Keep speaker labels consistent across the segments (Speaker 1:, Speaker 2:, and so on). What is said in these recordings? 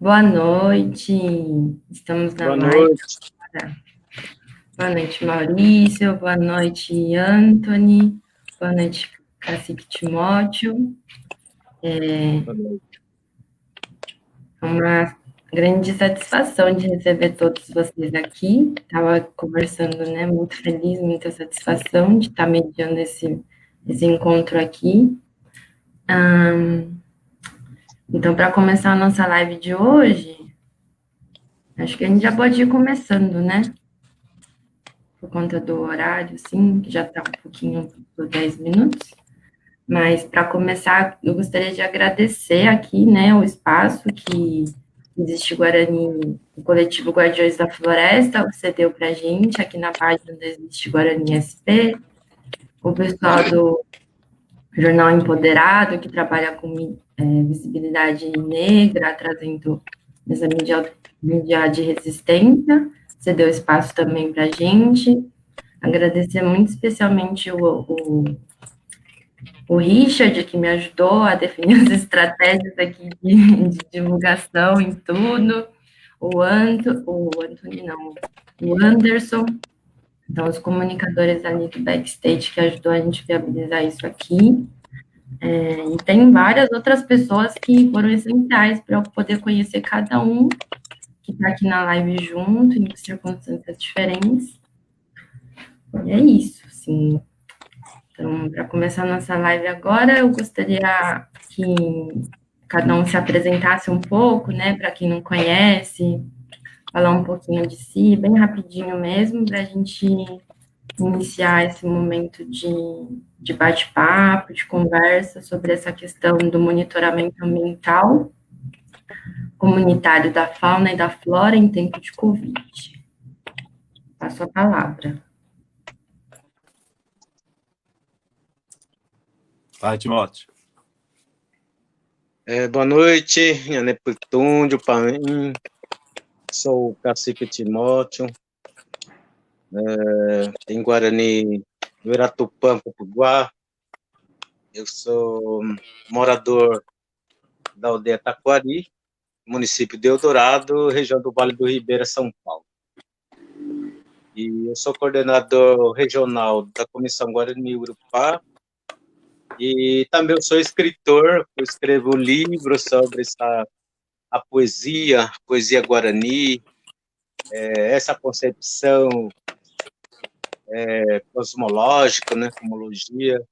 Speaker 1: Boa noite, estamos na
Speaker 2: Boa
Speaker 1: live.
Speaker 2: noite.
Speaker 1: Boa noite, Maurício. Boa noite, Anthony. Boa noite, Cacique Timóteo.
Speaker 2: Boa noite.
Speaker 1: É uma grande satisfação de receber todos vocês aqui. Estava conversando, né? Muito feliz, muita satisfação de estar mediando esse encontro aqui. Então, para começar a nossa live de hoje, acho que a gente já pode ir começando, né? Por conta do horário, sim, que já está um pouquinho por 10 minutos. Mas, para começar, eu gostaria de agradecer aqui, né, o espaço que Existe Guarani, o coletivo Guardiões da Floresta, cedeu para a gente aqui na página do Existe Guarani SP, o pessoal do Jornal Empoderado, que trabalha com visibilidade negra, trazendo essa mídia de resistência, cedeu espaço também para a gente. Agradecer muito especialmente o Richard, que me ajudou a definir as estratégias aqui de divulgação em tudo, o Anthony não, o Anderson, então os comunicadores ali do backstage que ajudou a gente a viabilizar isso aqui. E tem várias outras pessoas que foram essenciais para eu poder conhecer cada um que está aqui na live junto, em circunstâncias diferentes. E é isso, assim. Então, para começar a nossa live agora, eu gostaria que cada um se apresentasse um pouco, né, para quem não conhece, falar um pouquinho de si, bem rapidinho mesmo, para a gente iniciar esse momento de bate-papo, de conversa sobre essa questão do monitoramento ambiental comunitário da fauna e da flora em tempo de Covid. Passo a palavra.
Speaker 3: Vai, Timóteo.
Speaker 2: Boa noite, Nhaneputundio, Paim. Sou o Cacique Timóteo, em Guarani, Uiratupã, Potiguar. Eu sou morador da aldeia Taquari, município de Eldorado, região do Vale do Ribeira, São Paulo. E eu sou coordenador regional da Comissão Guarani-Urupá. E também eu sou escritor, eu escrevo livros sobre a poesia guarani, essa concepção cosmológica, né, cosmologia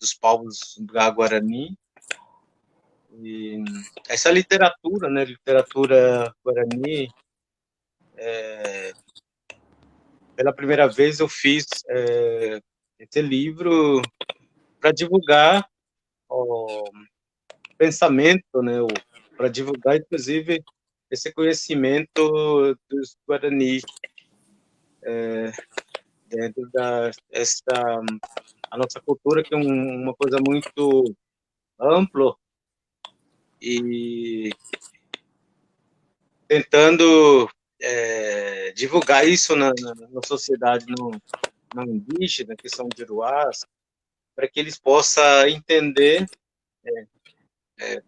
Speaker 2: dos povos guarani. E essa literatura, né, literatura guarani, pela primeira vez eu fiz esse livro para divulgar o pensamento, né, para divulgar, inclusive, esse conhecimento dos Guarani dentro a nossa cultura, que é uma coisa muito ampla, e tentando divulgar isso na sociedade não indígena, que são de Uruás, para que eles possam entender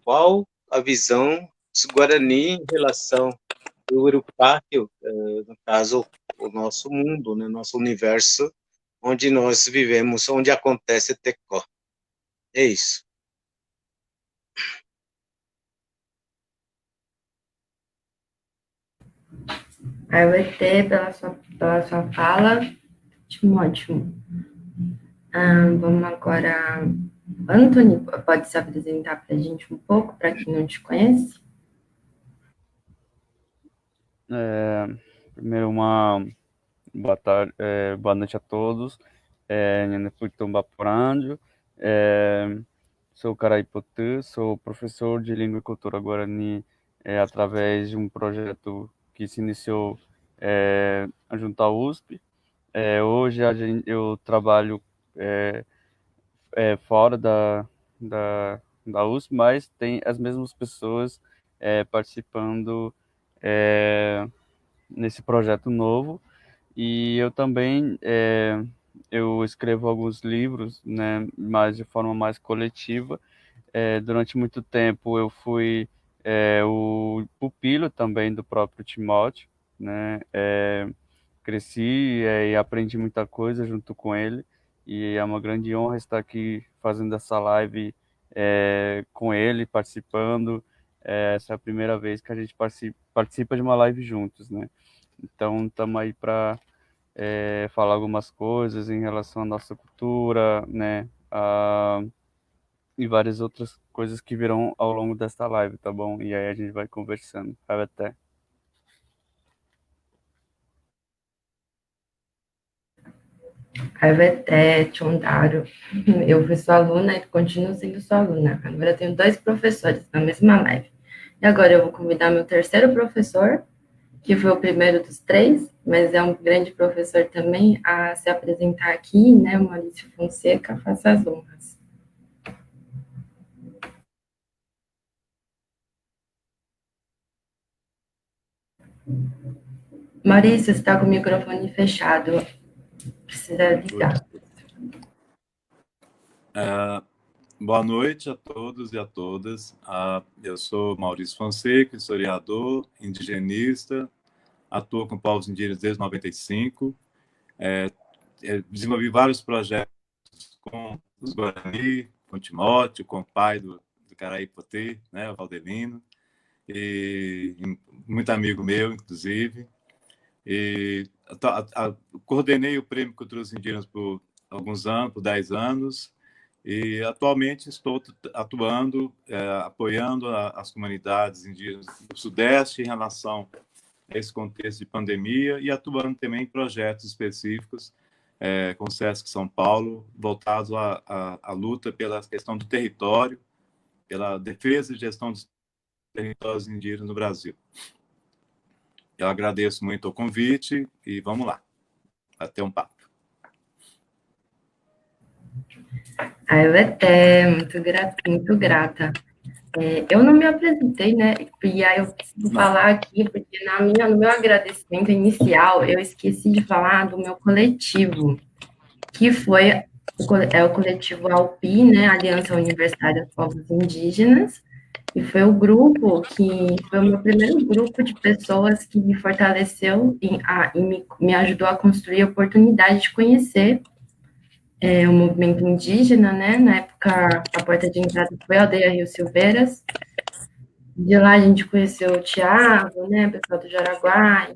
Speaker 2: qual a visão dos Guarani em relação ao Urupá, que, no caso, o nosso mundo, né, nosso universo, onde nós vivemos, onde acontece Tecó. É isso.
Speaker 1: Agradecer pela sua fala, ótimo. Vamos agora. Anthony, pode se apresentar para a gente um pouco, para quem não te conhece?
Speaker 4: Primeiro, uma boa tarde, boa noite a todos. Nhanepuitombaporândio, sou Caraipotã, sou professor de Língua e Cultura Guarani através de um projeto que se iniciou junto à USP. Hoje eu trabalho fora da USP, mas tem as mesmas pessoas participando nesse projeto novo. E eu também eu escrevo alguns livros, né, mas de forma mais coletiva. Durante muito tempo eu fui o pupilo também do próprio Timóteo, né? Cresci e aprendi muita coisa junto com ele, e é uma grande honra estar aqui fazendo essa live com ele, participando. Essa é a primeira vez que a gente participa de uma live juntos, né? Então, estamos aí para falar algumas coisas em relação à nossa cultura, né? E várias outras coisas que virão ao longo desta live, tá bom? E aí a gente vai conversando. Até.
Speaker 1: Até, Tchondaro. Eu fui sua aluna e continuo sendo sua aluna. Agora eu tenho 2 professores na mesma live. E agora eu vou convidar meu terceiro professor, que foi o primeiro dos 3, mas é um grande professor também, a se apresentar aqui, né? O Maurício Fonseca, faça as honras. Maurício, você está com o microfone fechado. Precisa ligar.
Speaker 3: Boa noite a todos e a todas. Eu sou Maurício Fonseca, historiador, indigenista, atuo com povos indígenas desde 95. Desenvolvi vários projetos com os Guarani, com o Timóteo, com o pai do Caraí-Potê, né, o Valdelino, e muito amigo meu, inclusive. E coordenei o Prêmio Culturas Indígenas por alguns anos, por 10 anos, e atualmente estou atuando, apoiando as comunidades indígenas do Sudeste em relação a esse contexto de pandemia, e atuando também em projetos específicos com o SESC São Paulo, voltados à luta pela questão do território, pela defesa e gestão dos territórios indígenas no Brasil. Eu agradeço muito o convite e vamos lá, até um papo.
Speaker 1: Eu até, muito grata. Eu não me apresentei, né? E aí eu preciso falar aqui, porque no meu agradecimento inicial, eu esqueci de falar do meu coletivo, que foi o coletivo AUPI, né? Aliança Universitária dos Povos Indígenas, e foi o grupo que foi o meu primeiro grupo de pessoas que me fortaleceu e me ajudou a construir a oportunidade de conhecer o movimento indígena, né? Na época, a porta de entrada foi a Aldeia Rio Silveiras. De lá a gente conheceu o Tiago, né? O pessoal do Jaraguá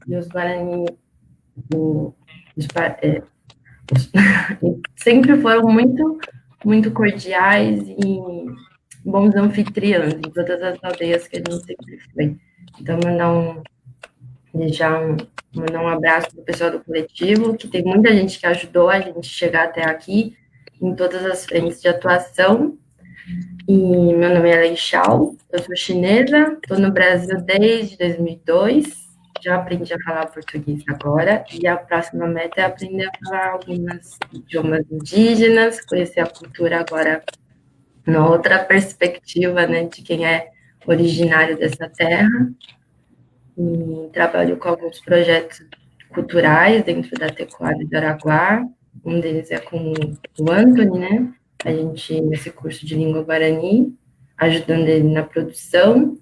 Speaker 1: e os Guarani. Sempre foram muito cordiais e bons anfitriões em todas as aldeias que a gente sempre foi. Então, mandar um abraço para o pessoal do coletivo, que tem muita gente que ajudou a gente chegar até aqui, em todas as frentes de atuação. E meu nome é Lei Xiao, eu sou chinesa, estou no Brasil desde 2002, já aprendi a falar português agora, e a próxima meta é aprender a falar alguns idiomas indígenas, conhecer a cultura agora na outra perspectiva, né, de quem é originário dessa terra. E trabalho com alguns projetos culturais dentro da Tecoara de Araguá. Um deles é com o Anthony, né? A gente, nesse curso de língua guarani, ajudando ele na produção.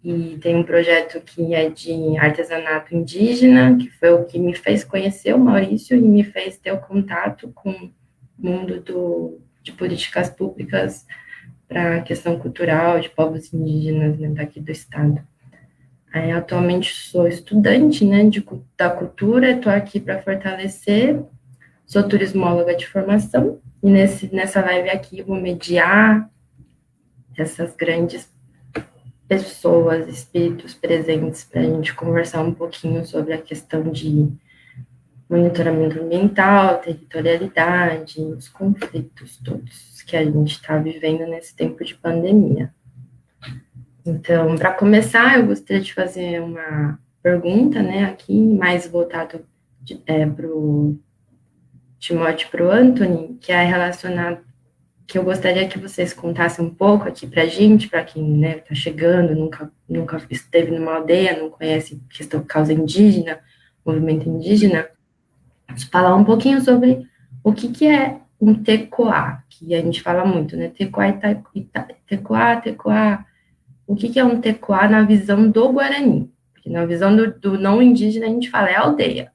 Speaker 1: E tem um projeto que é de artesanato indígena, que foi o que me fez conhecer o Maurício e me fez ter o contato com o mundo de políticas públicas para a questão cultural de povos indígenas, né, daqui do estado. Atualmente sou estudante, né, da cultura, estou aqui para fortalecer, sou turismóloga de formação, e nessa live aqui vou mediar essas grandes pessoas, espíritos presentes, para a gente conversar um pouquinho sobre a questão de monitoramento ambiental, territorialidade, os conflitos todos que a gente está vivendo nesse tempo de pandemia. Então, para começar, eu gostaria de fazer uma pergunta, né, aqui, mais voltado para o Timóteo e para o Anthony, que é relacionado, que eu gostaria que vocês contassem um pouco aqui para a gente, para quem, né, está chegando, nunca esteve numa aldeia, não conhece questão causa indígena, movimento indígena, falar um pouquinho sobre o que é um tecoá, que a gente fala muito, né, tecoá, tecoá, o que é um tecoá na visão do Guarani. Porque na visão do não indígena a gente fala é aldeia.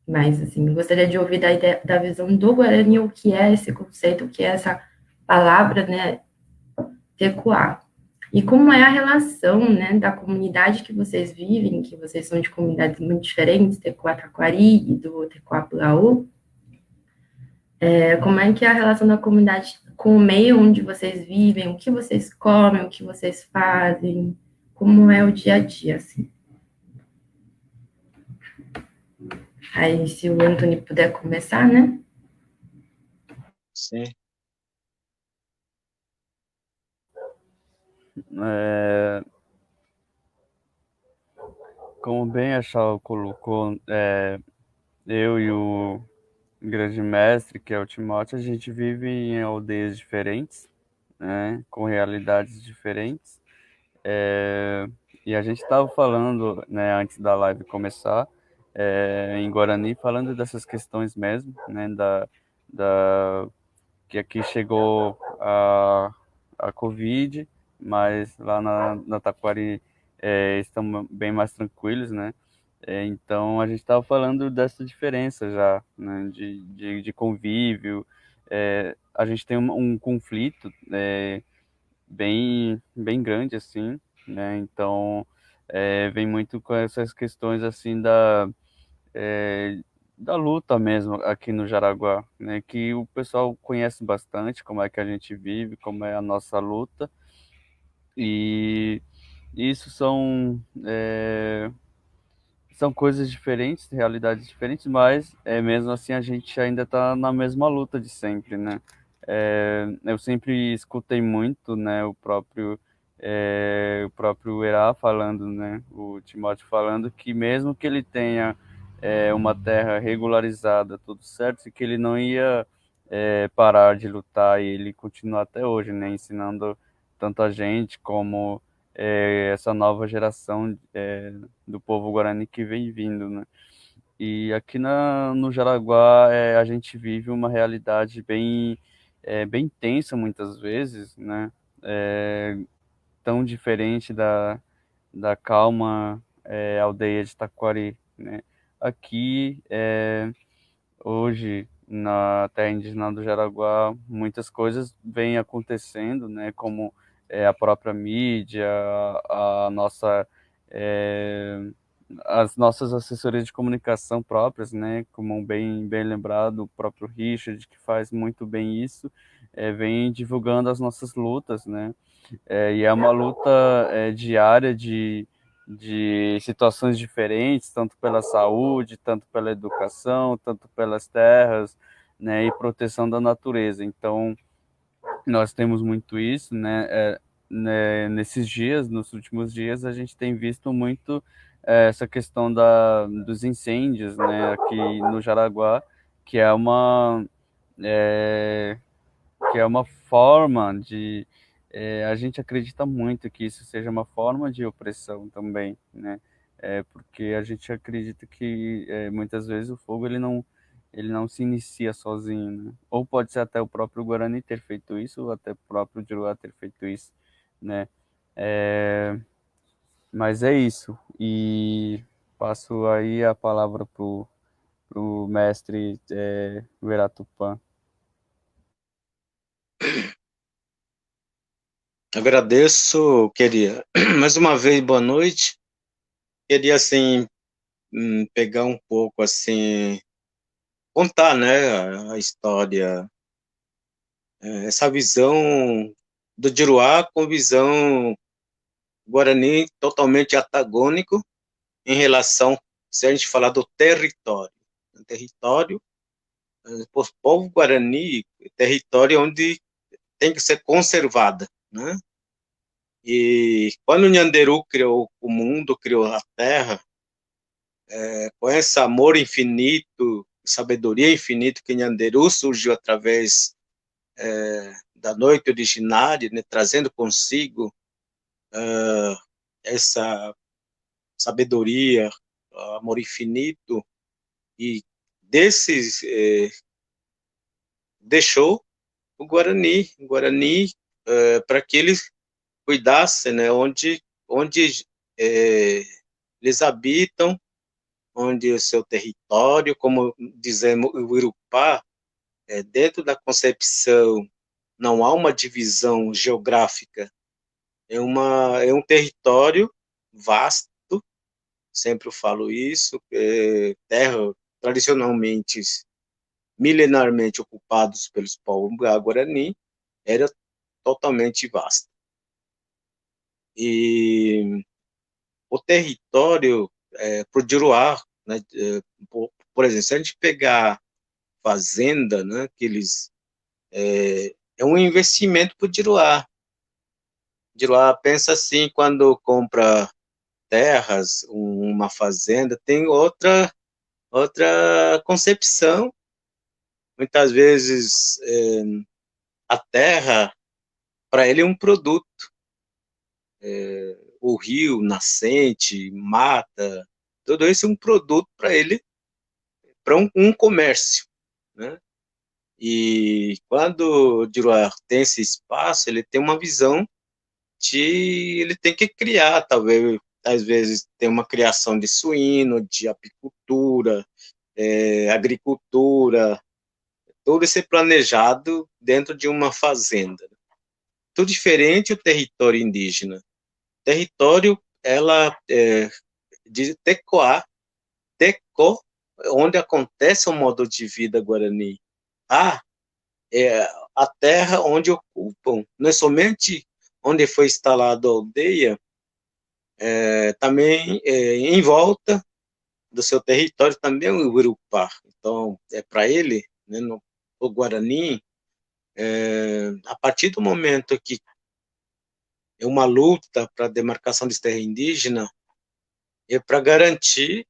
Speaker 1: Mas, assim, gostaria de ouvir da visão do Guarani o que é esse conceito, o que é essa palavra, né, tecoá. E como é a relação, né, da comunidade que vocês vivem, que vocês são de comunidades muito diferentes, Tecoá Taquari e do Tecoá Pulaú, como é que é a relação da comunidade com o meio onde vocês vivem, o que vocês comem, o que vocês fazem, como é o dia a dia, assim. Aí, se o Anthony puder começar, né?
Speaker 2: Sim.
Speaker 4: Como bem a Chal colocou, eu e o grande mestre, que é o Timóteo, a gente vive em aldeias diferentes, né, com realidades diferentes. E a gente estava falando, né, antes da live começar, em Guarani, falando dessas questões mesmo, né, que aqui chegou a Covid, mas lá na Taquari estão bem mais tranquilos, né? Então a gente estava falando dessa diferença já, né, de convívio. A gente tem um conflito bem grande assim, né? Então vem muito com essas questões assim é, da luta mesmo aqui no Jaraguá, né? Que o pessoal conhece bastante como é que a gente vive, como é a nossa luta, e isso são coisas diferentes, realidades diferentes, mas mesmo assim a gente ainda está na mesma luta de sempre, né? Eu sempre escutei muito, né, o próprio Erá falando, né, o Timóteo falando que mesmo que ele tenha uma terra regularizada, tudo certo, e que ele não ia parar de lutar, e ele continua até hoje, né, ensinando tanto a gente como essa nova geração do povo guarani que vem vindo, né? E aqui no Jaraguá a gente vive uma realidade bem tensa muitas vezes, né? Tão diferente da calma aldeia de Taquari, né? Aqui, hoje, na terra indígena do Jaraguá, muitas coisas vêm acontecendo, né? Como a própria mídia, a nossa é, as nossas assessorias de comunicação próprias, né, como bem lembrado, o próprio Richard, que faz muito bem isso, vem divulgando as nossas lutas, né, e é uma luta diária de situações diferentes, tanto pela saúde, tanto pela educação, tanto pelas terras, né, e proteção da natureza. Então, nós temos muito isso, né, nesses dias, nos últimos dias, a gente tem visto muito essa questão dos incêndios, né, aqui no Jaraguá, que é uma, é, que é uma forma a gente acredita muito que isso seja uma forma de opressão também, né, porque a gente acredita que muitas vezes o fogo ele não se inicia sozinho, né? Ou pode ser até o próprio Guarani ter feito isso, ou até o próprio Juruá ter feito isso, né? Mas é isso. E passo aí a palavra pro mestre Veratupã.
Speaker 2: Agradeço, queria. Mais uma vez, boa noite. Queria, assim, pegar um pouco, assim, contar, né, a história, essa visão do Juruá com visão Guarani totalmente antagônico em relação, se a gente falar do território. O território, o povo Guarani, território onde tem que ser conservada, né? E quando o Nhanderu criou o mundo, criou a terra, com esse amor infinito, sabedoria infinita que Nhanderu surgiu através da noite originária, né, trazendo consigo essa sabedoria, amor infinito, e desses deixou o Guarani para que eles cuidasse, né, onde eles habitam, onde o seu território, como dizemos o Irupá, dentro da concepção não há uma divisão geográfica, é um território vasto, sempre eu falo isso, terra tradicionalmente, milenarmente ocupados pelos povos Guarani, era totalmente vasta. E o território para o Juruá, né, por exemplo, se a gente pegar fazenda, né, que eles, é um investimento para o Juruá. Juruá pensa assim, quando compra terras, uma fazenda, tem outra concepção. Muitas vezes a terra, para ele, é um produto. O rio, nascente, mata, tudo isso é um produto para ele, para um comércio, né? E quando o Diruá tem esse espaço, ele tem uma visão de ele tem que criar, talvez, às vezes, tem uma criação de suíno, de apicultura, agricultura, todo esse planejado dentro de uma fazenda. Tudo diferente o território indígena. Território, ela de Tecoá, Teco, onde acontece o modo de vida guarani. É a terra onde ocupam, não é somente onde foi instalada a aldeia, também em volta do seu território também é o Urupá. Então, para ele, né, o Guarani, a partir do momento que é uma luta para a demarcação de terra indígena, é para garantir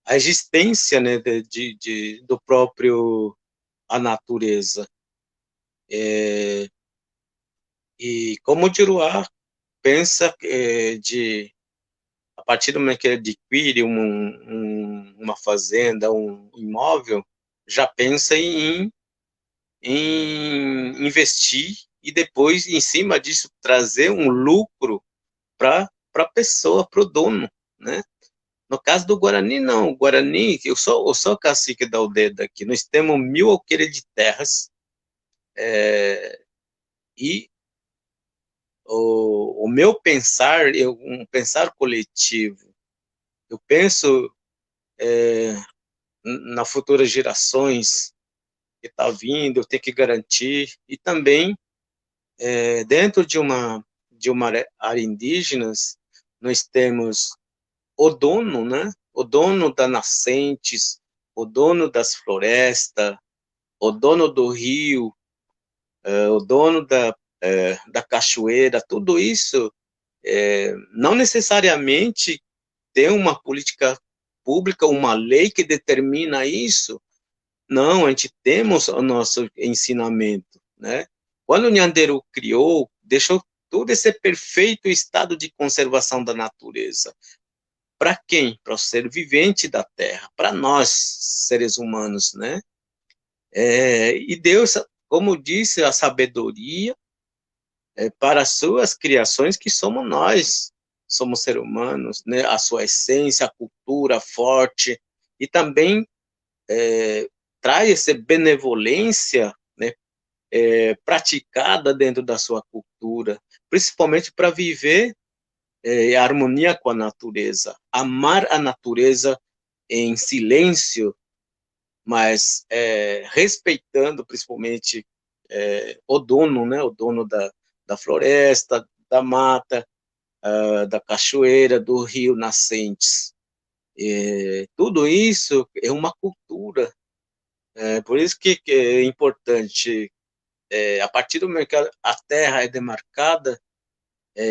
Speaker 2: a existência, né, do próprio a natureza. E como o Diruá pensa a partir do momento que ele adquire uma fazenda, um imóvel, já pensa em investir e depois, em cima disso, trazer um lucro para a pessoa, para o dono, né? No caso do Guarani, não. O Guarani, eu sou cacique da aldeia daqui. Nós temos 1.000 alqueires de terras e o meu pensar, um pensar coletivo. Eu penso nas futuras gerações que está vindo, eu tenho que garantir. E também, dentro de uma área indígena, nós temos o dono, né? O dono das nascentes, o dono das florestas, o dono do rio, o dono da cachoeira, tudo isso não necessariamente tem uma política pública, uma lei que determina isso. Não, a gente temos o nosso ensinamento, né? Quando o Nhanderu criou, deixou todo esse perfeito estado de conservação da natureza. Para quem? Para o ser vivente da Terra, para nós, seres humanos, né? E Deus, como disse, a sabedoria para as suas criações, que somos nós, somos seres humanos, né? A sua essência, a cultura forte, e também traz essa benevolência, né? Praticada dentro da sua cultura, principalmente para viver em harmonia com a natureza, amar a natureza em silêncio, mas respeitando principalmente o dono, né? O dono da floresta, da mata, da cachoeira, do rio nascentes. Tudo isso é uma cultura. Por isso que é importante, a partir do momento que a terra é demarcada,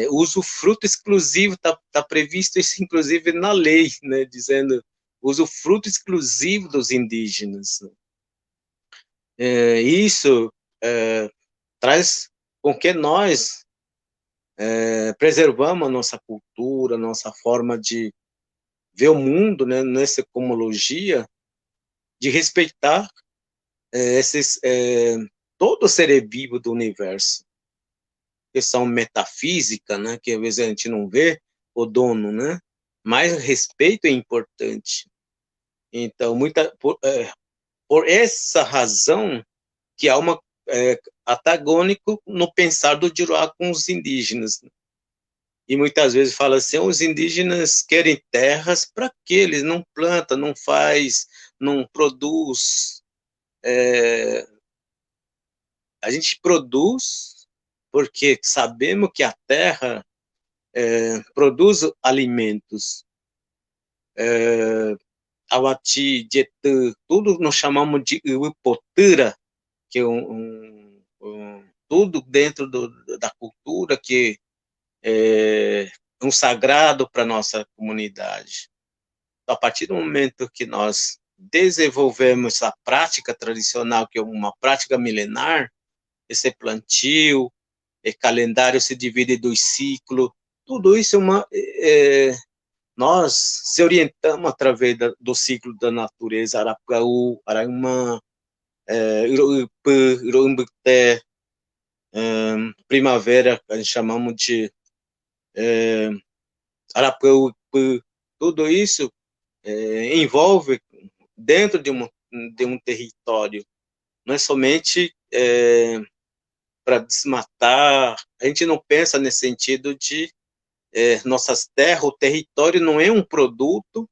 Speaker 2: o usufruto exclusivo está previsto isso, inclusive, na lei, né, dizendo usufruto exclusivo dos indígenas. Isso traz com que nós preservamos a nossa cultura, nossa forma de ver o mundo, né, nessa ecologia, de respeitar todo ser vivo do universo. questão metafísica, né, que às vezes a gente não vê o dono, né, mas respeito é importante. Então, por essa razão que há uma antagônico no pensar do Juruá com os indígenas. E muitas vezes fala assim, os indígenas querem terras para que eles não plantam, não faz, não produz. A gente produz porque sabemos que a terra produz alimentos. Awati, Jetã, tudo nós chamamos de Uipotira, que é tudo dentro da cultura que é um sagrado para a nossa comunidade. A partir do momento que nós desenvolvemos a prática tradicional, que é uma prática milenar, esse plantio, calendário se divide em 2 ciclos, tudo isso nós se orientamos através do ciclo da natureza, Arapuaú, Araimã, Iroupã, Iroumbité, primavera, a gente chamamos de Arapuaú, tudo isso envolve dentro de um território, não é somente para desmatar, a gente não pensa nesse sentido de nossas terras, o território não é um produto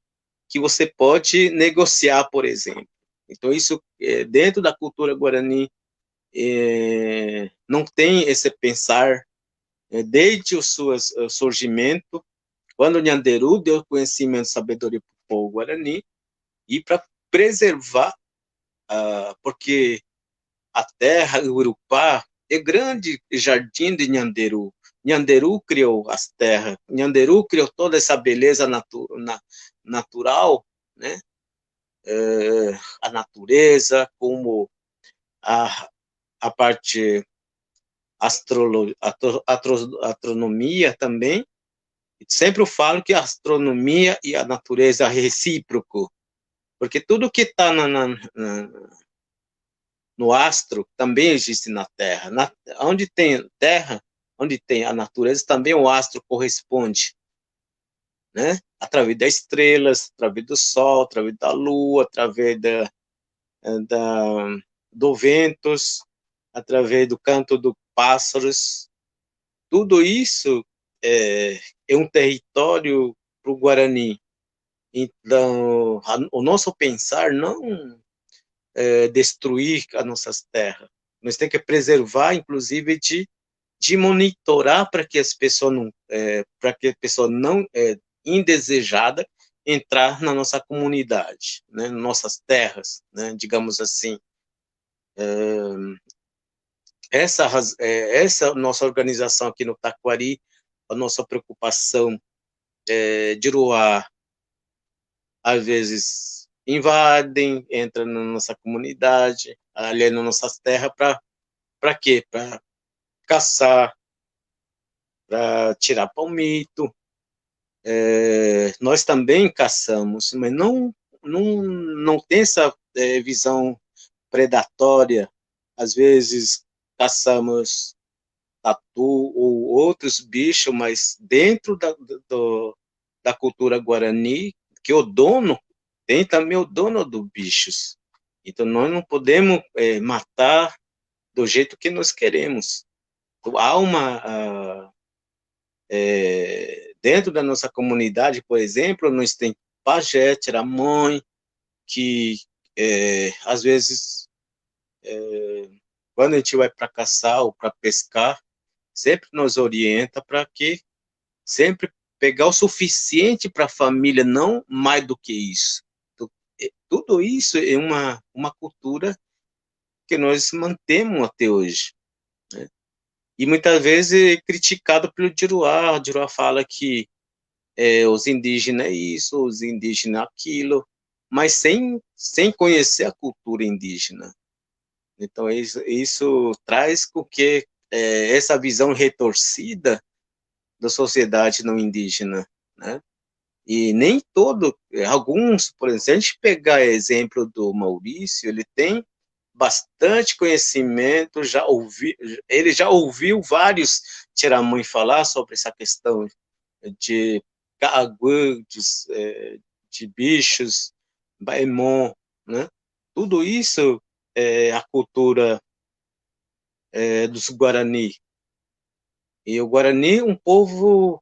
Speaker 2: que você pode negociar, por exemplo. Então, isso, dentro da cultura guarani, não tem esse pensar, desde o seu surgimento, quando o Nhanderu deu conhecimento e sabedoria para o povo guarani, e para preservar, porque a terra, o Urupá, é grande jardim de Nhanderu. Nhanderu criou as terras, Nhanderu criou toda essa beleza natural, né? A natureza, como a parte astronomia também. Sempre eu falo que a astronomia e a natureza é recíproco, porque tudo que está no astro também existe na Terra. Onde tem Terra, onde tem a natureza, também o astro corresponde, né? Através das estrelas, através do Sol, através da Lua, através do ventos, através do canto dos pássaros. Tudo isso é um território para o Guarani. Então, o nosso pensar não destruir as nossas terras. Nós temos que preservar, inclusive, de monitorar para que as pessoas não, para que a pessoa não indesejada entrar na nossa comunidade, né, nas nossas terras, né, digamos assim. Essa nossa organização aqui no Taquari, a nossa preocupação de Ruá, às vezes invadem, entram na nossa comunidade, ali nas nossas terras, para quê? Para caçar, para tirar palmito. Nós também caçamos, mas não tem essa visão predatória. Às vezes caçamos tatu ou outros bichos, mas dentro da cultura guarani, que o dono tem também o dono dos bichos. Então, nós não podemos matar do jeito que nós queremos. Então, há dentro da nossa comunidade, por exemplo, nós temos pajé, tiramõe, que às vezes, quando a gente vai para caçar ou para pescar, sempre nos orienta para que sempre pegar o suficiente para a família, não mais do que isso. Tudo isso é uma cultura que nós mantemos até hoje, né? E muitas vezes é criticado pelo Juruá. O Juruá fala que os indígenas é isso, os indígenas é aquilo, mas sem conhecer a cultura indígena. Então, isso traz com que essa visão retorcida da sociedade não indígena, né? E nem alguns, por exemplo, se a gente pegar o exemplo do Maurício, ele tem bastante conhecimento, ele já ouviu vários Tiramãe falar sobre essa questão de Caaguã, de bichos, Baemon, né? Tudo isso é a cultura dos Guarani. E o Guarani é um povo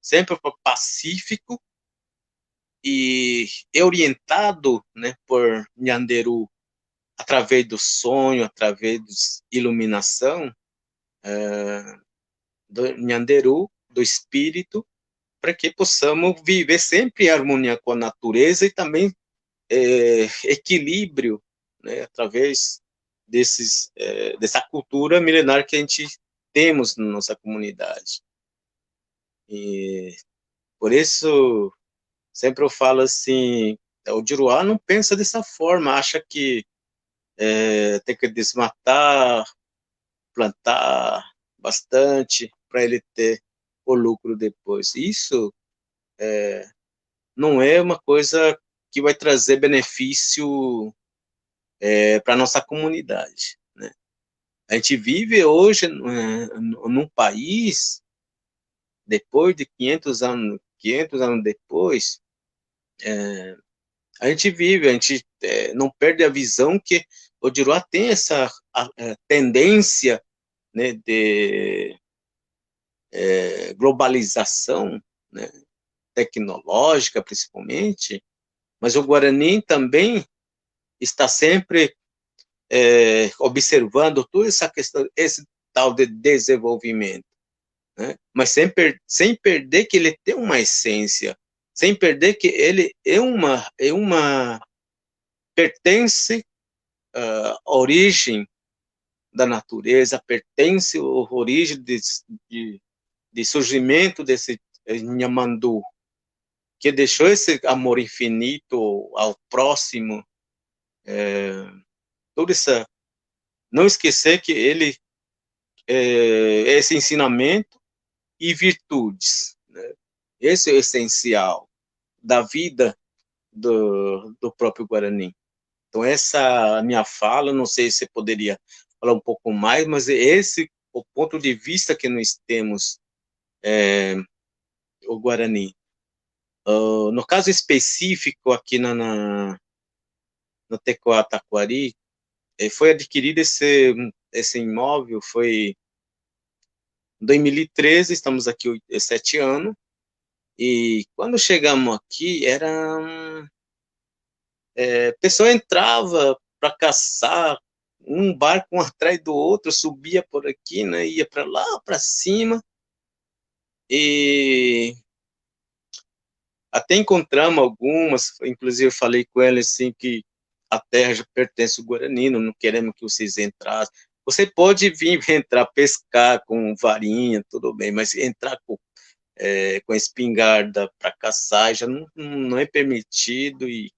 Speaker 2: sempre pacífico e é orientado, né, por Nhanderu através do sonho, através da iluminação do Nhanderu, do espírito, para que possamos viver sempre em harmonia com a natureza e também equilíbrio, né, através dessa cultura milenar que a gente temos na nossa comunidade. E por isso, sempre eu falo assim, o Juruá não pensa dessa forma, acha que tem que desmatar, plantar bastante para ele ter o lucro depois. Isso não é uma coisa que vai trazer benefício para a nossa comunidade, né? A gente vive hoje num país, depois de 500 anos depois, a gente não perde a visão que o Juruá tem essa tendência, né, de globalização, né, tecnológica principalmente, mas o Guarani também está sempre observando toda essa questão, esse tal de desenvolvimento, né? Mas sem perder que ele tem uma essência, sem perder que ele pertence à origem da natureza, pertence à origem de surgimento desse Nhamandu, que deixou esse amor infinito ao próximo, toda essa, não esquecer que ele esse ensinamento e virtudes, né? Esse é o essencial da vida do próprio Guarani. Então, essa minha fala, não sei se você poderia falar um pouco mais, mas esse o ponto de vista que nós temos o Guarani. No caso específico, aqui no Tecoá Taquari, foi adquirido esse imóvel, foi em 2013, estamos aqui 7 anos, e quando chegamos aqui, a pessoa entrava para caçar, um barco um atrás do outro, subia por aqui, né, ia para lá, para cima, e até encontramos algumas, inclusive eu falei com ela assim que a terra já pertence ao Guarani, não queremos que vocês entrassem. Você pode vir entrar pescar com varinha, tudo bem, mas entrar com espingarda para caçar já não é permitido e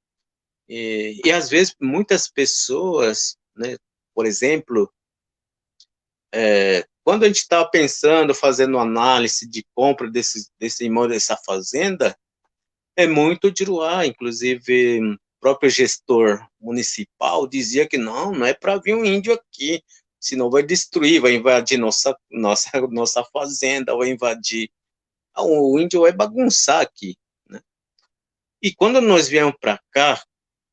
Speaker 2: às vezes muitas pessoas, né, por exemplo, quando a gente estava pensando, fazendo análise de compra desse imóvel, dessa fazenda, é muito Juruá, inclusive o próprio gestor municipal dizia que não é para vir um índio aqui, senão vai destruir, vai invadir nossa fazenda, vai invadir. O índio vai bagunçar aqui, né? E quando nós viemos para cá, a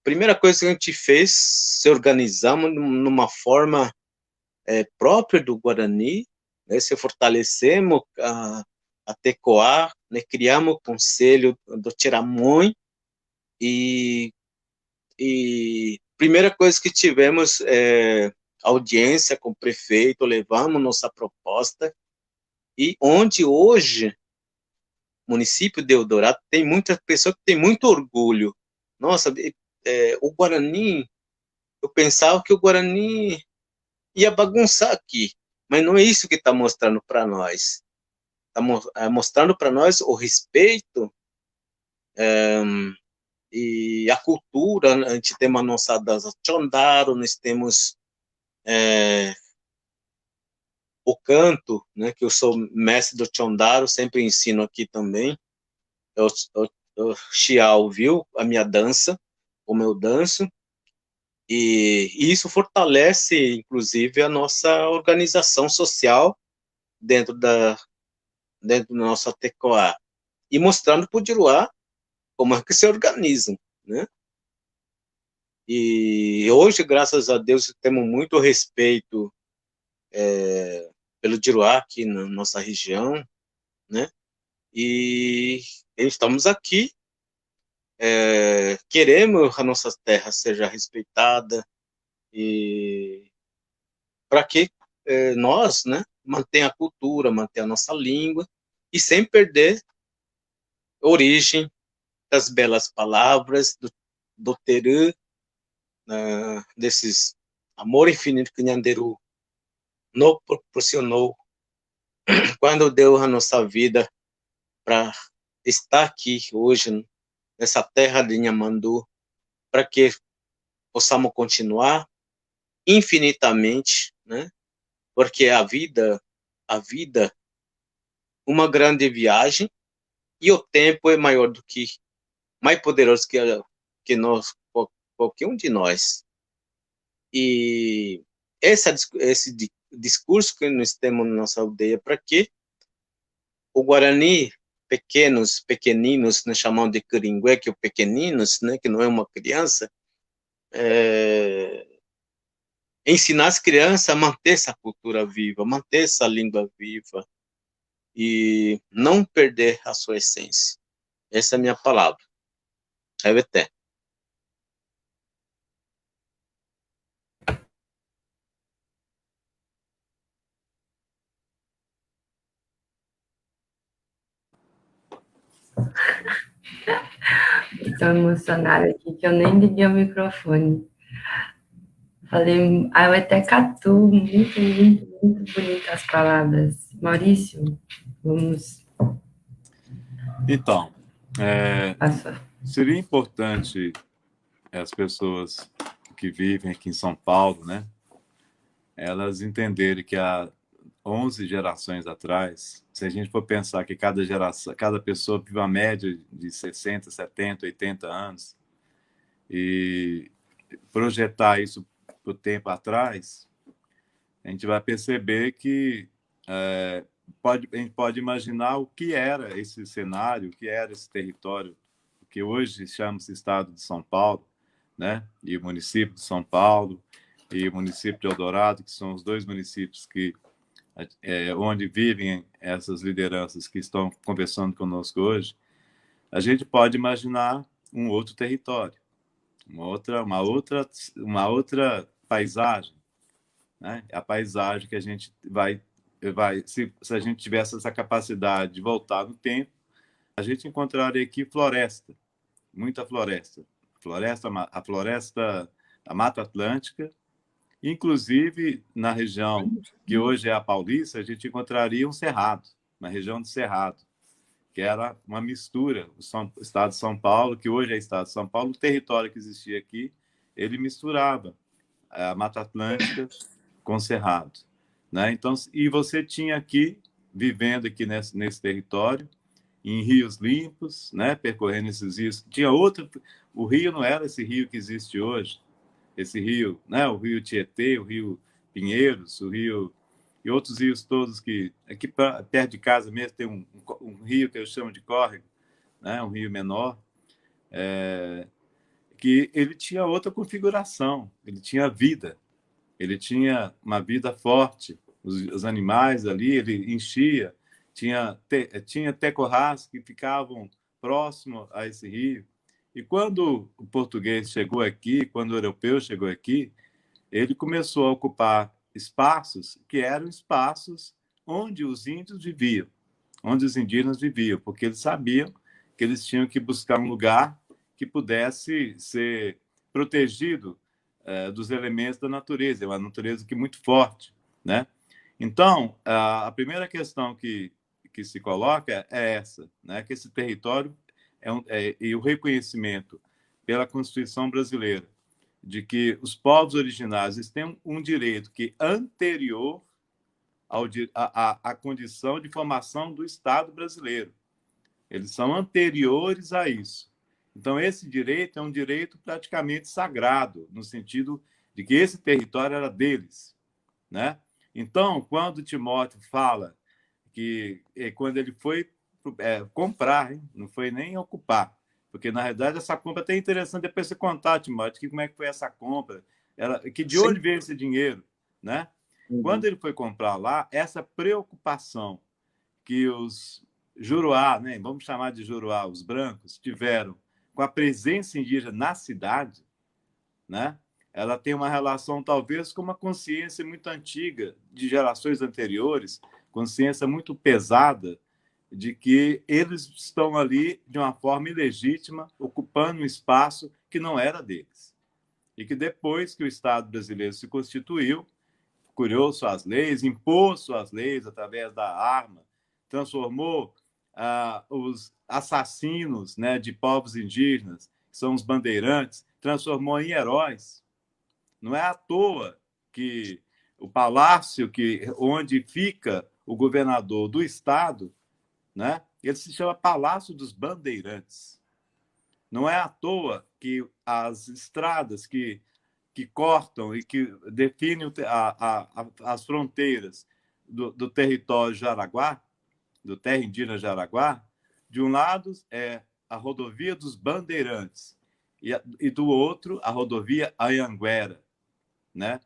Speaker 2: primeira coisa que a gente fez, se organizamos numa forma própria do Guarani, né? Se fortalecemos a Tecoá, né? Criamos o conselho do Tiramões e primeira coisa que tivemos audiência com o prefeito, levamos nossa proposta e onde hoje o município de Eldorado tem muitas pessoas que têm muito orgulho. Nossa, o Guarani, eu pensava que o Guarani ia bagunçar aqui, mas não é isso que está mostrando para nós. Está mostrando para nós o respeito e a cultura. A gente tem a nossa dança Chondaro, nós temos o canto, né, que eu sou mestre do Chondaro, sempre ensino aqui também. O Xiao viu a minha dança, como eu danço, E isso fortalece, inclusive, a nossa organização social dentro dentro da nossa TECOA, e mostrando para o Diruá como é que se organizam, né? E hoje, graças a Deus, temos muito respeito pelo Diruá aqui na nossa região, né? E estamos aqui, queremos a nossa terra seja respeitada, e para que nós, né, mantenha a cultura, mantenha a nossa língua, e sem perder a origem das belas palavras do Terã, desses amor infinito que Nhanderu nos proporcionou quando deu a nossa vida para estar aqui hoje, nessa terra de Nhamandu, para que possamos continuar infinitamente, né? Porque a vida, uma grande viagem, e o tempo é maior do que, mais poderoso que nós, qualquer um de nós. E esse discurso que nós temos na nossa aldeia, para que o Guarani, pequeninos, né, chamam de Caringué, que é o pequeninos, né, que não é uma criança, é, ensinar as crianças a manter essa cultura viva, manter essa língua viva e não perder a sua essência. Essa é a minha palavra. Reveté.
Speaker 1: Estou emocionada aqui, que eu nem liguei o microfone. Falei, até Catu, muito, muito, muito bonitas as palavras. Maurício, vamos
Speaker 3: Então,
Speaker 1: passar.
Speaker 3: seria importante as pessoas que vivem aqui em São Paulo, né, elas entenderem que há 11 gerações atrás, se a gente for pensar que cada geração, cada pessoa vive uma média de 60, 70, 80 anos, e projetar isso para o tempo atrás, a gente vai perceber que a gente pode imaginar o que era esse cenário, o que era esse território, que hoje chama-se Estado de São Paulo, né? E o município de São Paulo e o município de Eldorado, que são os dois municípios que onde vivem essas lideranças que estão conversando conosco hoje. A gente pode imaginar um outro território, uma outra paisagem, né? A paisagem que a gente se a gente tivesse essa capacidade de voltar no tempo, a gente encontraria aqui floresta, muita floresta, a floresta da Mata Atlântica, inclusive na região que hoje é a Paulista, a gente encontraria um cerrado, uma região de cerrado, que era uma mistura, o estado de São Paulo, que hoje é o estado de São Paulo, o território que existia aqui, ele misturava a Mata Atlântica com Cerrado, né? Então, e você tinha aqui, vivendo aqui nesse território, em rios limpos, né? Percorrendo esses rios. Tinha outro, o rio não era esse rio que existe hoje, esse rio, né? O rio Tietê, o rio Pinheiros, o rio e outros rios todos que aqui perto de casa mesmo tem um rio que eu chamo de córrego, né? Um rio menor, que ele tinha outra configuração, ele tinha vida, ele tinha uma vida forte, os animais ali, ele enchia, tinha tecorrais que ficavam próximo a esse rio. E quando o português chegou aqui, quando o europeu chegou aqui, ele começou a ocupar espaços que eram espaços onde os índios viviam, onde os indígenas viviam, porque eles sabiam que eles tinham que buscar um lugar que pudesse ser protegido dos elementos da natureza, é uma natureza que é muito forte, né? Então, a primeira questão que se coloca é essa, né? Que esse território e o reconhecimento pela Constituição brasileira de que os povos originários têm um direito que é anterior à condição de formação do Estado brasileiro. Eles são anteriores a isso. Então, esse direito é um direito praticamente sagrado, no sentido de que esse território era deles, né? Então, quando Timóteo fala que quando ele foi comprar, hein? Não foi nem ocupar, porque, na realidade, essa compra é até interessante depois você contar, Timóteo, que como é que foi essa compra, de onde
Speaker 2: Sim.
Speaker 3: veio esse dinheiro, né? Quando ele foi comprar lá, essa preocupação que os Juruá, né, vamos chamar de Juruá, os brancos, tiveram com a presença indígena na cidade, né? Ela tem uma relação, talvez, com uma consciência muito antiga, de gerações anteriores, consciência muito pesada, de que eles estão ali de uma forma ilegítima, ocupando um espaço que não era deles. E que depois que o Estado brasileiro se constituiu, criou suas leis, impôs suas leis através da arma, transformou os assassinos, né, de povos indígenas, que são os bandeirantes, transformou em heróis. Não é à toa que o palácio onde fica o governador do estado, né, ele se chama Palácio dos Bandeirantes. Não é à toa que as estradas que cortam e que definem as fronteiras do território Jaraguá, do terra indígena Jaraguá, de um lado é a rodovia dos Bandeirantes e do outro a rodovia Anhanguera, né?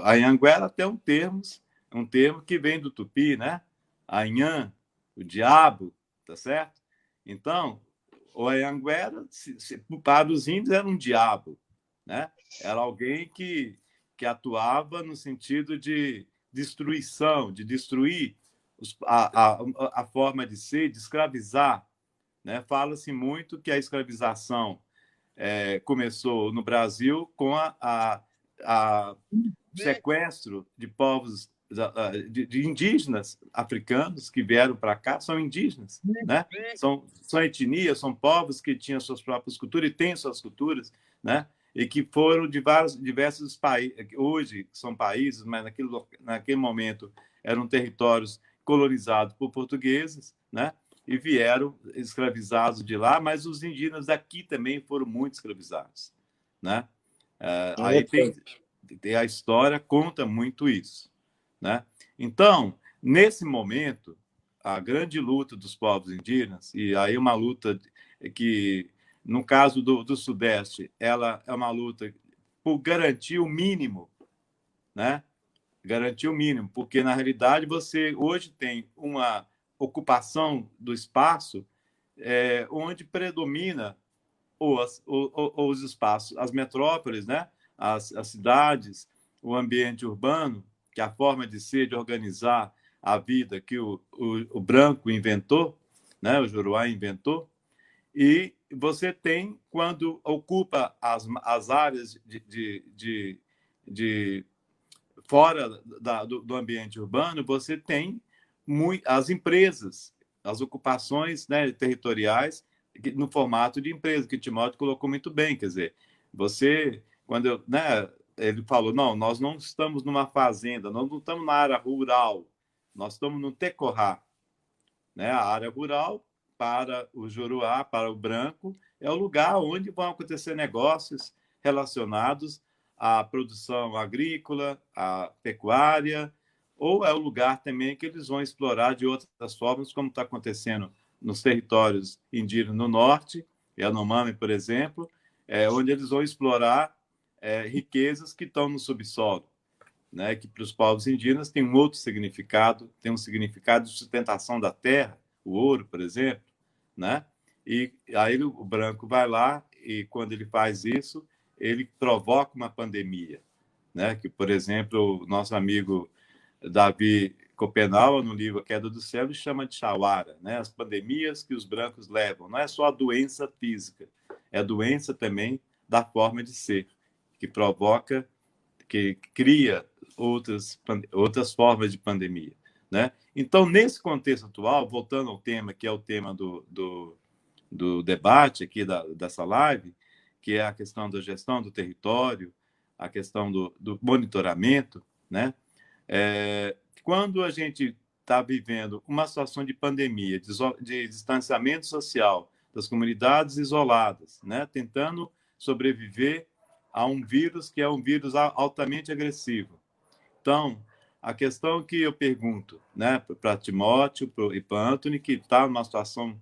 Speaker 3: Anhanguera tem um termo que vem do tupi, né? Anhã, o diabo, tá certo? Então, o Anhanguera, para os índios, era um diabo, né? Era alguém que atuava no sentido de destruição, de destruir a forma de ser, de escravizar, né? Fala-se muito que a escravização começou no Brasil com o sequestro de povos, de indígenas africanos que vieram para cá, são indígenas, né? São etnias, são povos que tinham suas próprias culturas e têm suas culturas, né? E que foram de diversos países, hoje são países, mas naquele momento eram territórios colonizados por portugueses, né? E vieram escravizados de lá, mas os indígenas daqui também foram muito escravizados, né? Aí tem a história conta muito isso, né? Então, nesse momento, a grande luta dos povos indígenas, e aí uma luta que, no caso do Sudeste, ela é uma luta por garantir o mínimo, né? Garantir o mínimo, porque, na realidade, você hoje tem uma ocupação do espaço onde predomina os espaços, as metrópoles, né? As cidades, o ambiente urbano, que é a forma de ser, de organizar a vida que o branco inventou, né? O Juruá inventou, e você tem, quando ocupa as áreas de fora do ambiente urbano, você tem as empresas, as ocupações, né, territoriais, no formato de empresa, que o Timóteo colocou muito bem. Quer dizer, né, ele falou, não, nós não estamos numa fazenda, nós não estamos na área rural, nós estamos no Tecorá. Né? A área rural, para o Juruá, para o branco, é o lugar onde vão acontecer negócios relacionados à produção agrícola, à pecuária, ou é o lugar também que eles vão explorar de outras formas, como está acontecendo nos territórios indígenas no norte, Yanomami, por exemplo, onde eles vão explorar riquezas que estão no subsolo, né, que para os povos indígenas tem um outro significado, tem um significado de sustentação da terra, o ouro, por exemplo, né? E aí o branco vai lá e, quando ele faz isso, ele provoca uma pandemia, né? Que, por exemplo, o nosso amigo Davi Copenau, no livro A Queda do Céu, chama de Chawara, né? As pandemias que os brancos levam. Não é só a doença física, é a doença também da forma de ser, que provoca, que cria outras formas de pandemia, né? Então, nesse contexto atual, voltando ao tema, que é o tema do debate aqui dessa live, que é a questão da gestão do território, a questão do monitoramento, né? Quando a gente está vivendo uma situação de pandemia, de distanciamento social das comunidades isoladas, né? Tentando sobreviver a um vírus que é um vírus altamente agressivo. Então, a questão que eu pergunto, né, para Timóteo e para Anthony, que está numa situação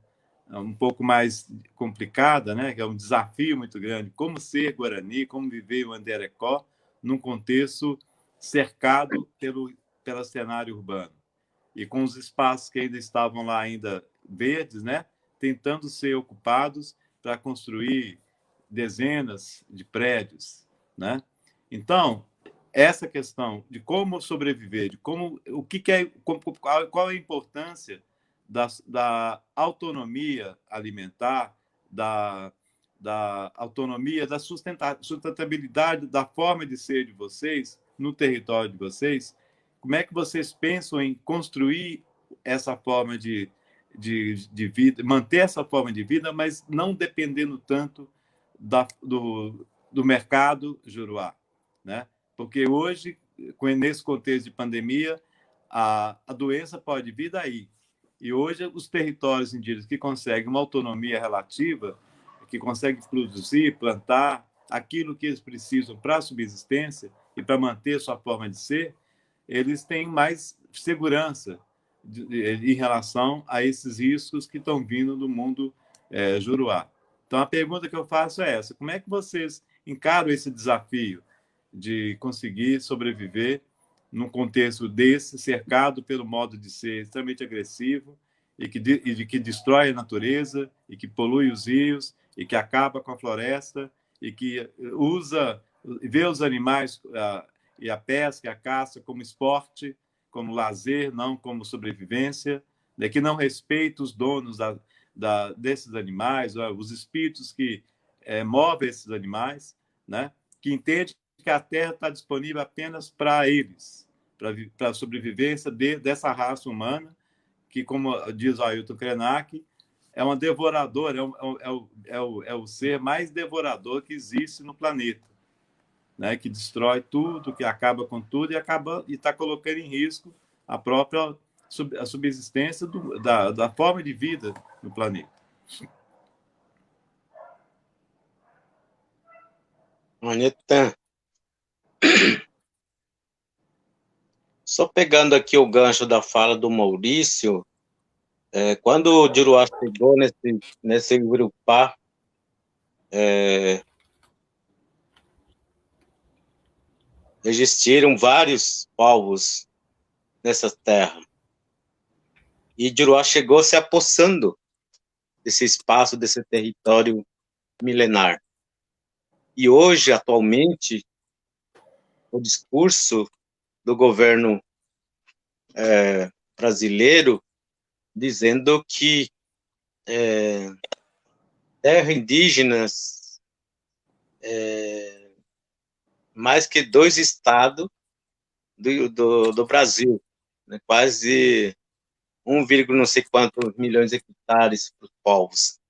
Speaker 3: um pouco mais complicada, né, que é um desafio muito grande, como ser Guarani, como viver o Anderecó num contexto cercado pelo cenário urbano e com os espaços que ainda estavam lá ainda verdes, né, tentando ser ocupados para construir dezenas de prédios, né? Então, essa questão de como sobreviver, de como o que é, qual é a importância da autonomia alimentar, da autonomia, da sustentabilidade da forma de ser de vocês no território de vocês. Como é que vocês pensam em construir essa forma de vida, manter essa forma de vida, mas não dependendo tanto do mercado juruá, né? Porque hoje, nesse contexto de pandemia, a doença pode vir daí. E hoje, os territórios indígenas que conseguem uma autonomia relativa, que conseguem produzir, plantar aquilo que eles precisam para a subsistência e para manter sua forma de ser, eles têm mais segurança em relação a esses riscos que estão vindo do mundo juruá. Então, a pergunta que eu faço é essa: como é que vocês encaram esse desafio de conseguir sobreviver num contexto desse, cercado pelo modo de ser extremamente agressivo que destrói a natureza e que polui os rios e que acaba com a floresta e que vê os animais e a pesca, a caça como esporte, como lazer, não como sobrevivência, né, que não respeita os donos desses animais, os espíritos que movem esses animais, né, que entende que a terra está disponível apenas para eles, para a sobrevivência dessa raça humana, que, como diz o Ailton Krenak, é uma devoradora, é o ser mais devorador que existe no planeta, né? Que destrói tudo, que acaba com tudo e está colocando em risco a própria a subsistência da forma de vida no planeta.
Speaker 2: Maneta, só pegando aqui o gancho da fala do Maurício, quando o Juruá chegou nesse Urupá, existiram vários povos nessa terra. E Juruá chegou se apossando desse espaço, desse território milenar. E hoje, atualmente, o discurso do governo brasileiro dizendo que terra indígenas mais que 2 estados do Brasil, né? Quase 1, não sei quantos milhões de hectares para os povos.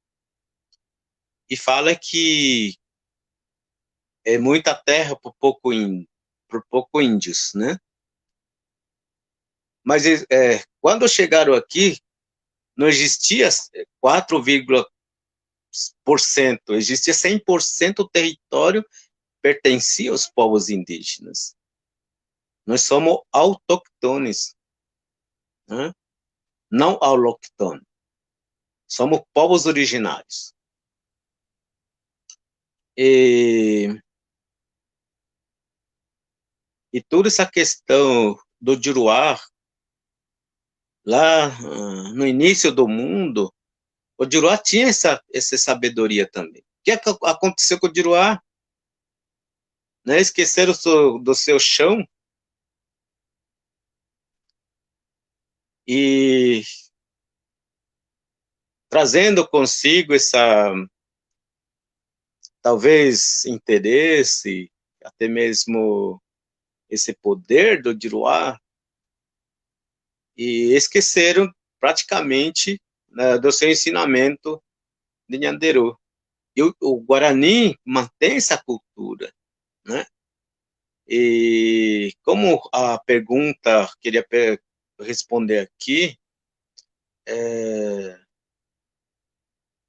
Speaker 2: E fala que é muita terra por pouco índios, né? Mas quando chegaram aqui, não existia 4%, existia 100% do território pertencia aos povos indígenas. Nós somos autóctones, né? Não autóctones. Somos povos originários. E toda essa questão do Juruá, lá no início do mundo, o Juruá tinha essa sabedoria também. O que aconteceu com o Juruá? Né? Esqueceram do seu chão e trazendo consigo talvez interesse, até mesmo esse poder do Juruá, e esqueceram praticamente, né, do seu ensinamento de Nhanderu. E o Guarani mantém essa cultura, né? E como a pergunta queria responder aqui,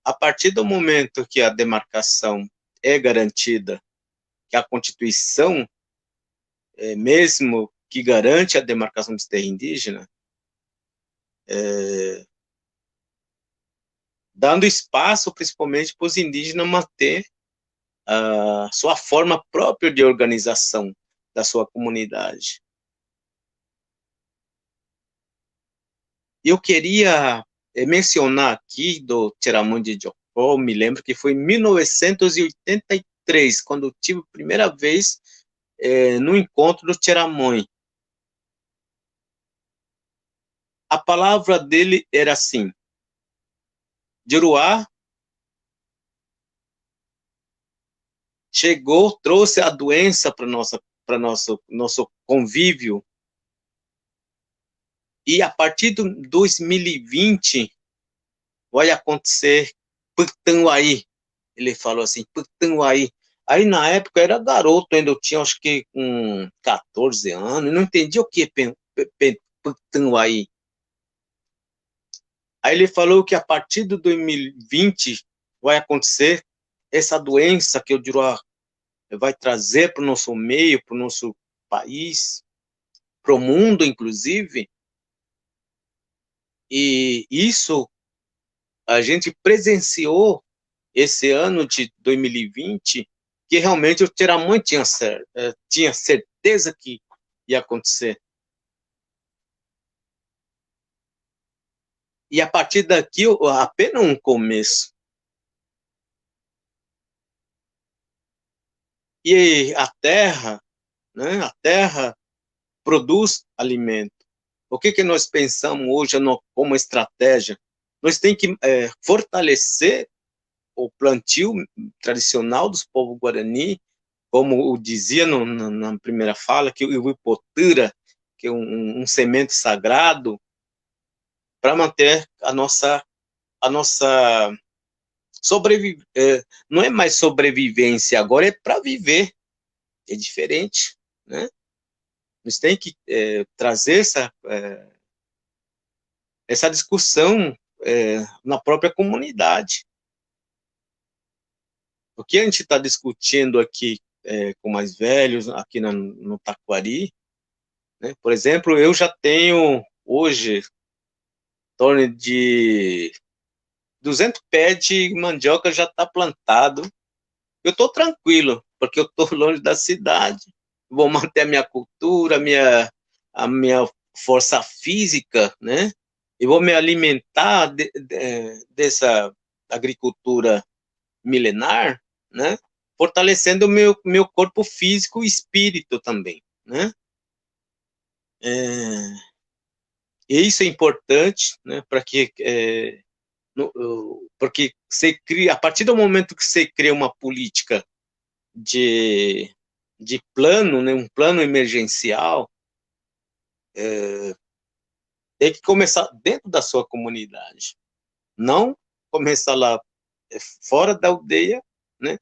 Speaker 2: a partir do momento que a demarcação é garantida, que a Constituição, mesmo que garante a demarcação de terra indígena, dando espaço principalmente para os indígenas manter a sua forma própria de organização da sua comunidade. Eu queria mencionar aqui do Tiramã de Jocó, me lembro que foi em 1983, quando eu tive a primeira vez no encontro do Tiramã. A palavra dele era assim: Juruá chegou, trouxe a doença para nosso convívio, e a partir de 2020 vai acontecer Putanhuaí. Ele falou assim, Putanhuaí. Aí na época eu era garoto, ainda eu tinha acho que 14 anos, não entendi o que Putanhuaí. Aí ele falou que a partir de 2020 vai acontecer essa doença que o Juruá vai trazer para o nosso meio, para o nosso país, para o mundo, inclusive. E isso a gente presenciou esse ano de 2020, que realmente o Tiramã tinha certeza que ia acontecer. E a partir daqui, apenas um começo. E a terra, né, a terra produz alimento. O que nós pensamos hoje como estratégia? Nós temos que fortalecer o plantio tradicional dos povos guarani, como dizia na primeira fala, que o Iputura, que é um semente sagrado, para manter a nossa sobrevivência. Não é mais sobrevivência, agora é para viver. É diferente, né? Nós temos que trazer essa discussão na própria comunidade. O que a gente está discutindo aqui com mais velhos, aqui no Taquari, né? Por exemplo, eu já tenho hoje em torno de 200 pés de mandioca já está plantado. Eu estou tranquilo, porque eu estou longe da cidade, vou manter a minha cultura, a minha força física, né? E vou me alimentar dessa agricultura milenar, né? Fortalecendo o meu corpo físico e espírito também, né? E isso é importante, né? Para que porque você cria, a partir do momento que você cria uma política de plano, né, um plano emergencial, tem que começar dentro da sua comunidade, não começar lá fora da aldeia, né?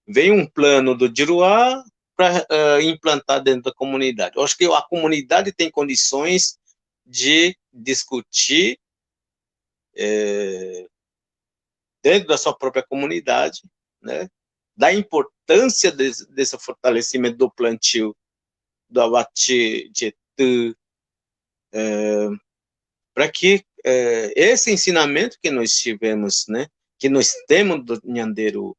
Speaker 2: Vem um plano do Juruá para implantar dentro da comunidade. Eu acho que a comunidade tem condições de discutir dentro da sua própria comunidade, né? Da importância desse fortalecimento do plantio do abate de para que esse ensinamento que nós tivemos, né, que nós temos do Nhanderu,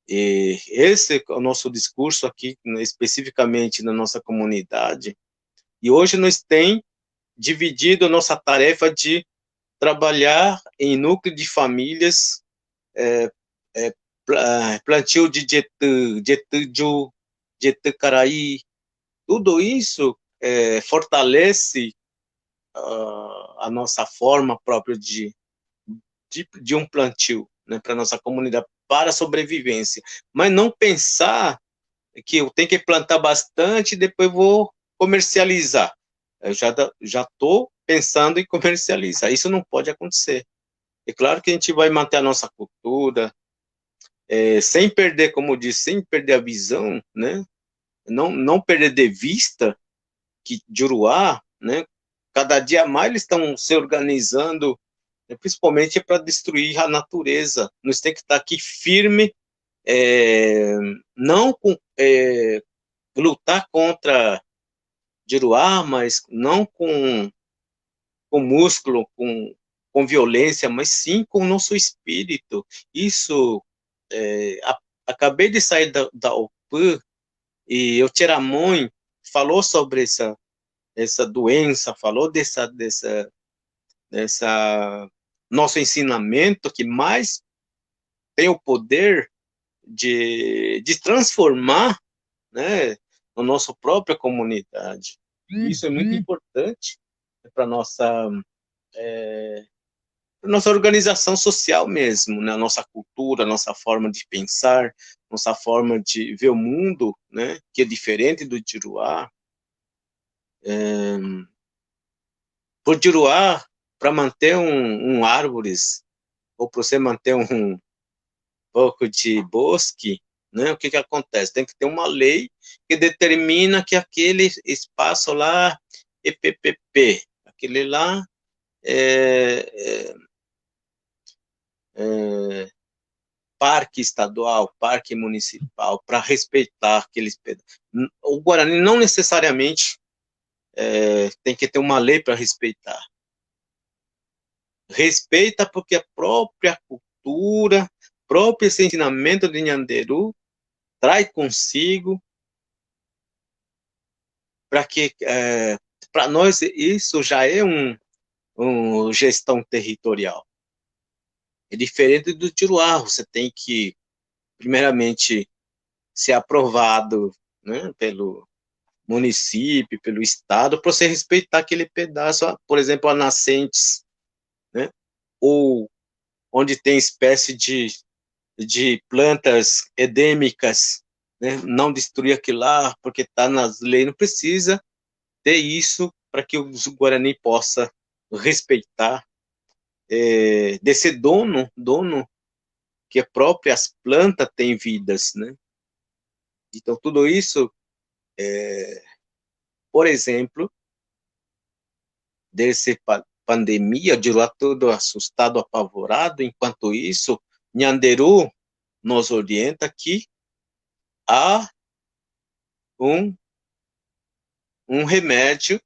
Speaker 2: e esse é o nosso discurso aqui, especificamente na nossa comunidade, e hoje nós temos dividido a nossa tarefa de trabalhar em núcleo de famílias, plantio de Jetu, Caraí, tudo isso fortalece a nossa forma própria de um plantio, né, para a nossa comunidade, para a sobrevivência. Mas não pensar que eu tenho que plantar bastante e depois vou comercializar. Eu já estou pensando em comercializar. Isso não pode acontecer. É claro que a gente vai manter a nossa cultura, sem perder, como eu disse, sem perder a visão, né? Não perder de vista que Juruá, né? Cada dia mais eles estão se organizando principalmente para destruir a natureza. Nós temos que estar aqui firme, não lutar contra Juruá, mas não com músculo, com violência, mas sim com o nosso espírito. Isso, acabei de sair da UPAN e o Tiramon falou sobre essa doença, falou dessa nosso ensinamento que mais tem o poder de transformar, né, a nossa própria comunidade. Isso é muito importante para nossa organização social mesmo, né? A nossa cultura, a nossa forma de pensar, nossa forma de ver o mundo, né? Que é diferente do Juruá. Por Juruá, para manter árvores, ou para você manter um pouco de bosque, né? O que acontece? Tem que ter uma lei que determina que aquele espaço lá é PPP, aquele lá é parque estadual, parque municipal, para respeitar aqueles pedaços. O Guarani não necessariamente tem que ter uma lei para respeitar. Respeita porque a própria cultura, próprio esse ensinamento de Nhanderu traz consigo para que para nós isso já é um gestão territorial. É diferente do Tiruá, você tem que primeiramente ser aprovado, né, pelo município, pelo estado, para você respeitar aquele pedaço, por exemplo, a nascentes, né, ou onde tem espécie de plantas endêmicas, né, não destruir aquilo lá, porque está nas leis, não precisa ter isso para que o Guarani possa respeitar desse dono que a próprias plantas têm vidas, né? Então, tudo isso, por exemplo, desse pandemia, de lá todo assustado, apavorado, enquanto isso, Nhanderu nos orienta que há um remédio,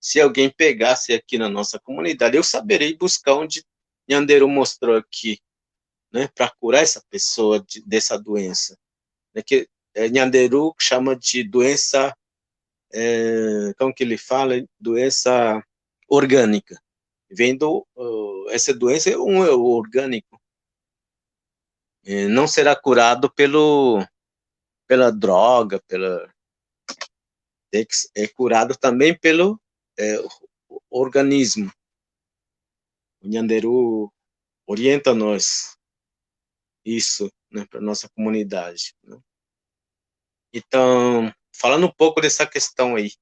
Speaker 2: se alguém pegasse aqui na nossa comunidade, eu saberei buscar onde Nhanderu mostrou aqui, né, para curar essa pessoa dessa doença. Né, que Nhanderu chama de doença, como que ele fala? Doença orgânica. Vendo essa doença é orgânico. Não será curado pela droga, é curado também pelo organismo. O Nhanderu orienta nós isso, né, para nossa comunidade, né? Então, falando um pouco dessa questão aí,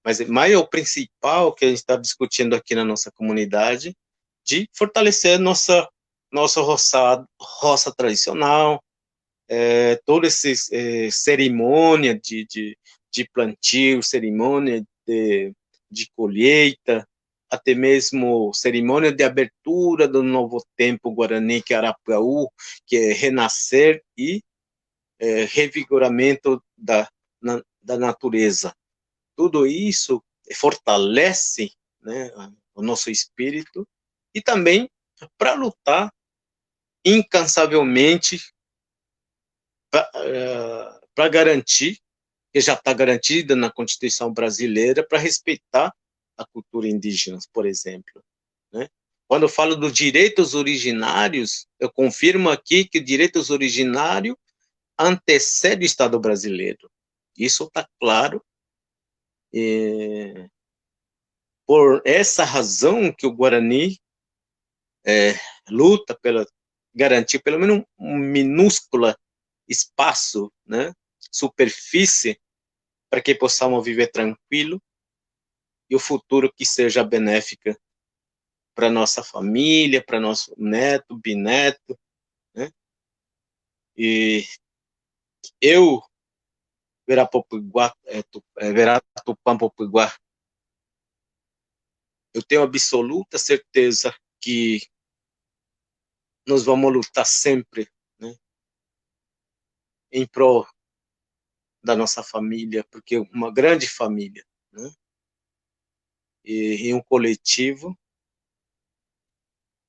Speaker 2: mas mais o principal que a gente está discutindo aqui na nossa comunidade, de fortalecer nossa roça tradicional, toda essa cerimônia de plantio, cerimônia de colheita, até mesmo cerimônia de abertura do novo tempo Guarani, que é Arapuaú, que é renascer e revigoramento da natureza. Tudo isso fortalece, né, o nosso espírito e também para lutar incansavelmente para garantir, que já está garantida na Constituição brasileira, para respeitar a cultura indígena, por exemplo, né? Quando eu falo dos direitos originários, eu confirmo aqui que direitos originários antecede o Estado brasileiro. Isso está claro. Por essa razão que o Guarani luta pela garantir pelo menos um minúsculo espaço, né, superfície, para que possamos viver tranquilo e o futuro que seja benéfica para nossa família, para nosso neto, bisneto, né? E eu, Verapopiguá, Veratupã Popiguá, eu tenho absoluta certeza que nós vamos lutar sempre, né, em prol da nossa família, porque é uma grande família, né, e um coletivo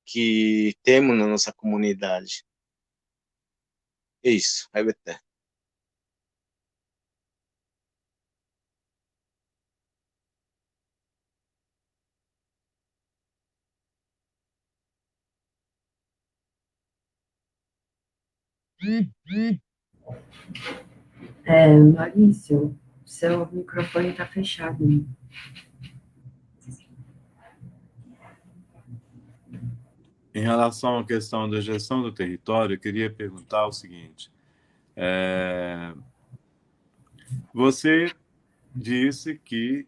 Speaker 2: que temos na nossa comunidade. É isso, é Beté.
Speaker 1: Maurício, seu microfone está fechado.
Speaker 3: Em relação à questão da gestão do território, eu queria perguntar o seguinte: você disse que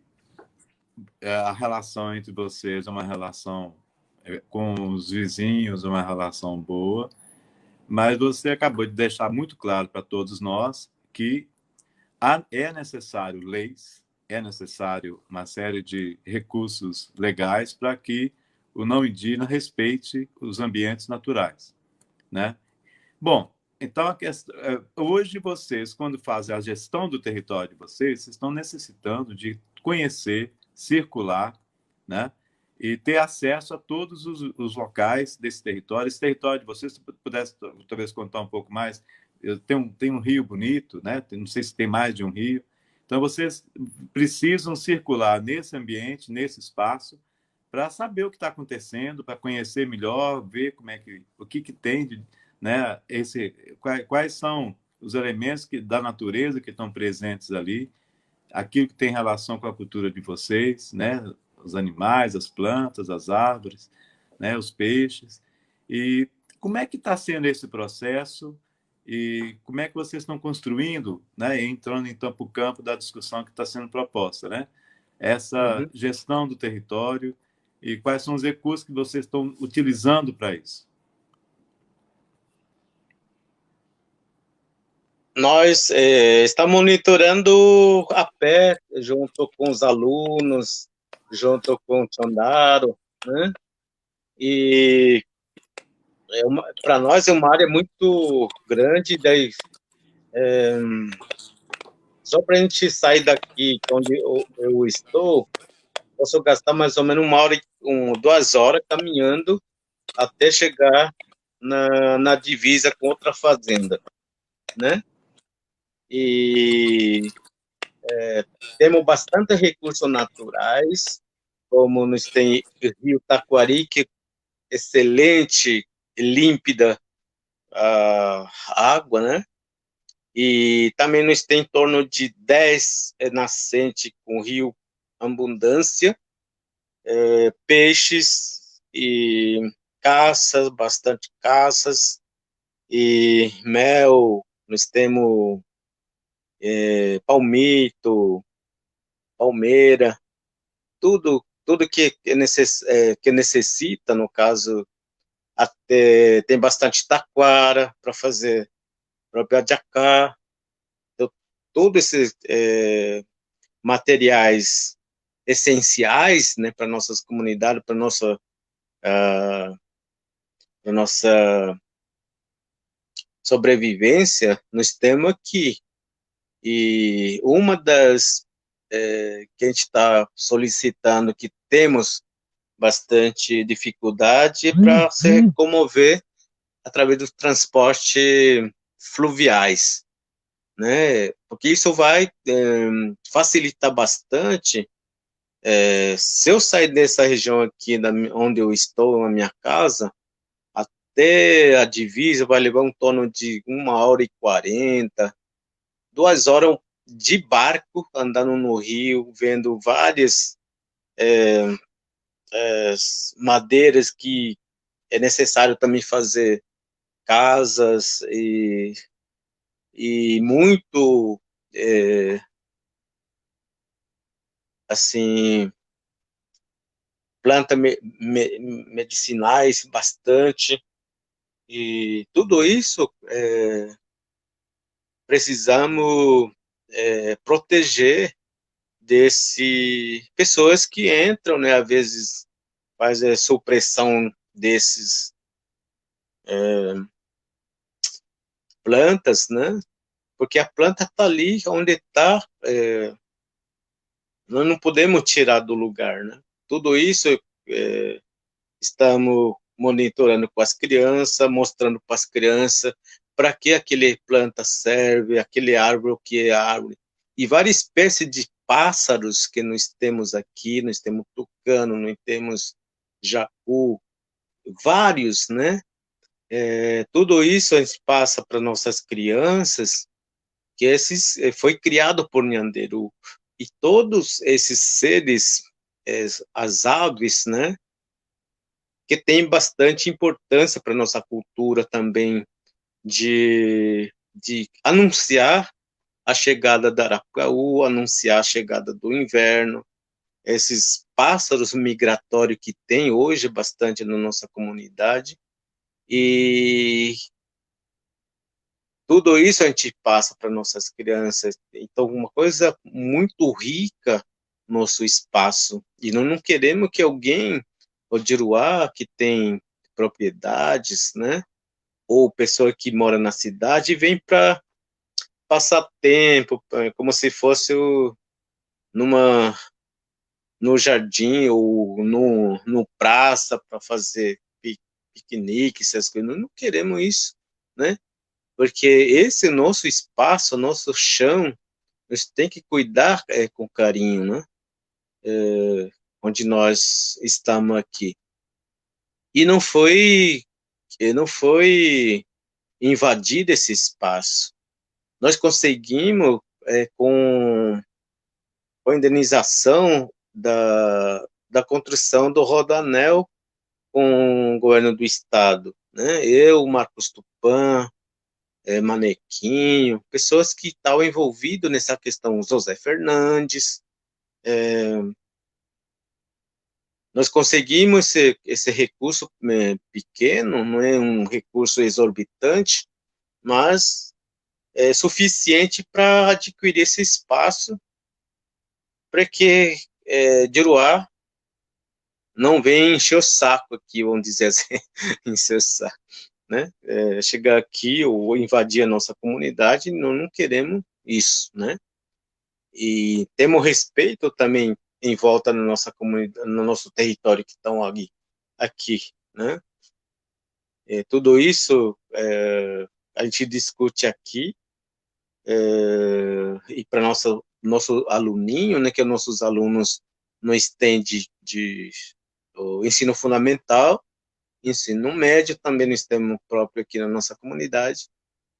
Speaker 3: a relação entre vocês é uma relação com os vizinhos, uma relação boa, mas você acabou de deixar muito claro para todos nós que é necessário leis, é necessário uma série de recursos legais para que o não indígena respeite os ambientes naturais, né? Bom, então a questão, hoje vocês, quando fazem a gestão do território de vocês estão necessitando de conhecer, circular, né? E ter acesso a todos os locais desse território. Esse território de vocês, se pudesse talvez contar um pouco mais, tem um rio bonito, né? Não sei se tem mais de um rio. Então vocês precisam circular nesse ambiente, nesse espaço, para saber o que está acontecendo, para conhecer melhor, ver como é que o que tem de, né, quais são os elementos da natureza que estão presentes ali, aquilo que tem relação com a cultura de vocês, né, os animais, as plantas, as árvores, né, os peixes. E como é que está sendo esse processo e como é que vocês estão construindo, né, entrando então para o campo da discussão que está sendo proposta, né, essa
Speaker 2: Uhum.
Speaker 3: gestão do território e quais são os recursos que vocês estão utilizando para isso?
Speaker 2: Nós estamos monitorando a pé, junto com os alunos, junto com o Tandaro, né? E para nós é uma área muito grande, daí, só para a gente sair daqui, onde eu estou, posso gastar mais ou menos 1 hora, 2 horas caminhando até chegar na divisa com outra fazenda, né? E temos bastante recursos naturais, como nós tem o rio Taquari, que é excelente e límpida a água, né? E também nós tem em torno de 10 nascentes com o rio Abundância, peixes e caças, bastante caças, e mel, nós temos palmito, palmeira, tudo que necessita, no caso, até tem bastante taquara para fazer própria jacá, então, todos esses materiais essenciais, né, para nossas comunidades, para nossa sobrevivência, nós temos aqui. E uma das que a gente está solicitando, que temos bastante dificuldade, para se locomover através do transporte fluviais, né? Porque isso vai facilitar bastante. Se eu sair dessa região aqui, onde eu estou, na minha casa, até a divisa vai levar um torno de 1 hora e 40, 2 horas de barco, andando no rio, vendo várias madeiras que é necessário também fazer casas e muito, assim, plantas medicinais, bastante, e tudo isso precisamos proteger desse pessoas que entram, né, às vezes faz supressão desses plantas, né? Porque a planta está ali onde está, nós não podemos tirar do lugar, né? Tudo isso estamos monitorando com as crianças, mostrando para as crianças para que aquele planta serve, aquele árvore, o que é árvore. E várias espécies de pássaros que nós temos aqui, nós temos tucano, nós temos jacu, vários, né? Tudo isso a gente passa para nossas crianças, que foi criado por Nyanderu. E todos esses seres, as aves, né? Que tem bastante importância para nossa cultura também, de anunciar a chegada da Arapucaú, anunciar a chegada do inverno, esses pássaros migratórios que tem hoje bastante na nossa comunidade, e tudo isso a gente passa para nossas crianças. Então, uma coisa muito rica nosso espaço, e nós não queremos que alguém, o Diruá, que tem propriedades, né, ou pessoa que mora na cidade, vem para passar tempo, como se fosse numa no jardim ou no praça para fazer piquenique, essas coisas. Nós não queremos isso, né? Porque esse nosso espaço, nosso chão, nós tem que cuidar com carinho, né? Onde nós estamos aqui. E não foi invadido esse espaço. Nós conseguimos, com a indenização da construção do Rodoanel com o governo do estado, né? Eu, Marcos Tupã, Manequinho, pessoas que estavam envolvidas nessa questão, José Fernandes, nós conseguimos esse recurso pequeno, não é um recurso exorbitante, mas é suficiente para adquirir esse espaço para que Diruá não venha encher o saco aqui, vamos dizer assim, encher o saco, né? Chegar aqui ou invadir a nossa comunidade, nós não queremos isso, né? E temos respeito também em volta na nossa comunidade, no nosso território que estão aqui, né? Tudo isso a gente discute aqui, e para nosso aluninho, né, que é nossos alunos no STEM de o ensino fundamental, ensino médio, também no STEM próprio aqui na nossa comunidade.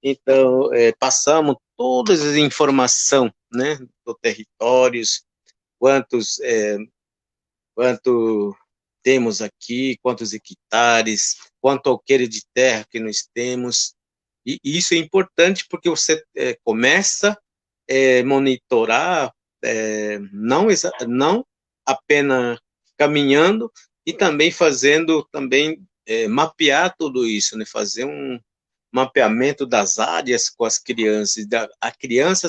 Speaker 2: Então, passamos todas as informações, né, do territórios, quanto temos aqui, quantos hectares, quanto alqueire de terra que nós temos. E isso é importante porque você começa a monitorar, não apenas caminhando, e também fazendo, mapear tudo isso, né? Fazer um mapeamento das áreas com as crianças, a criança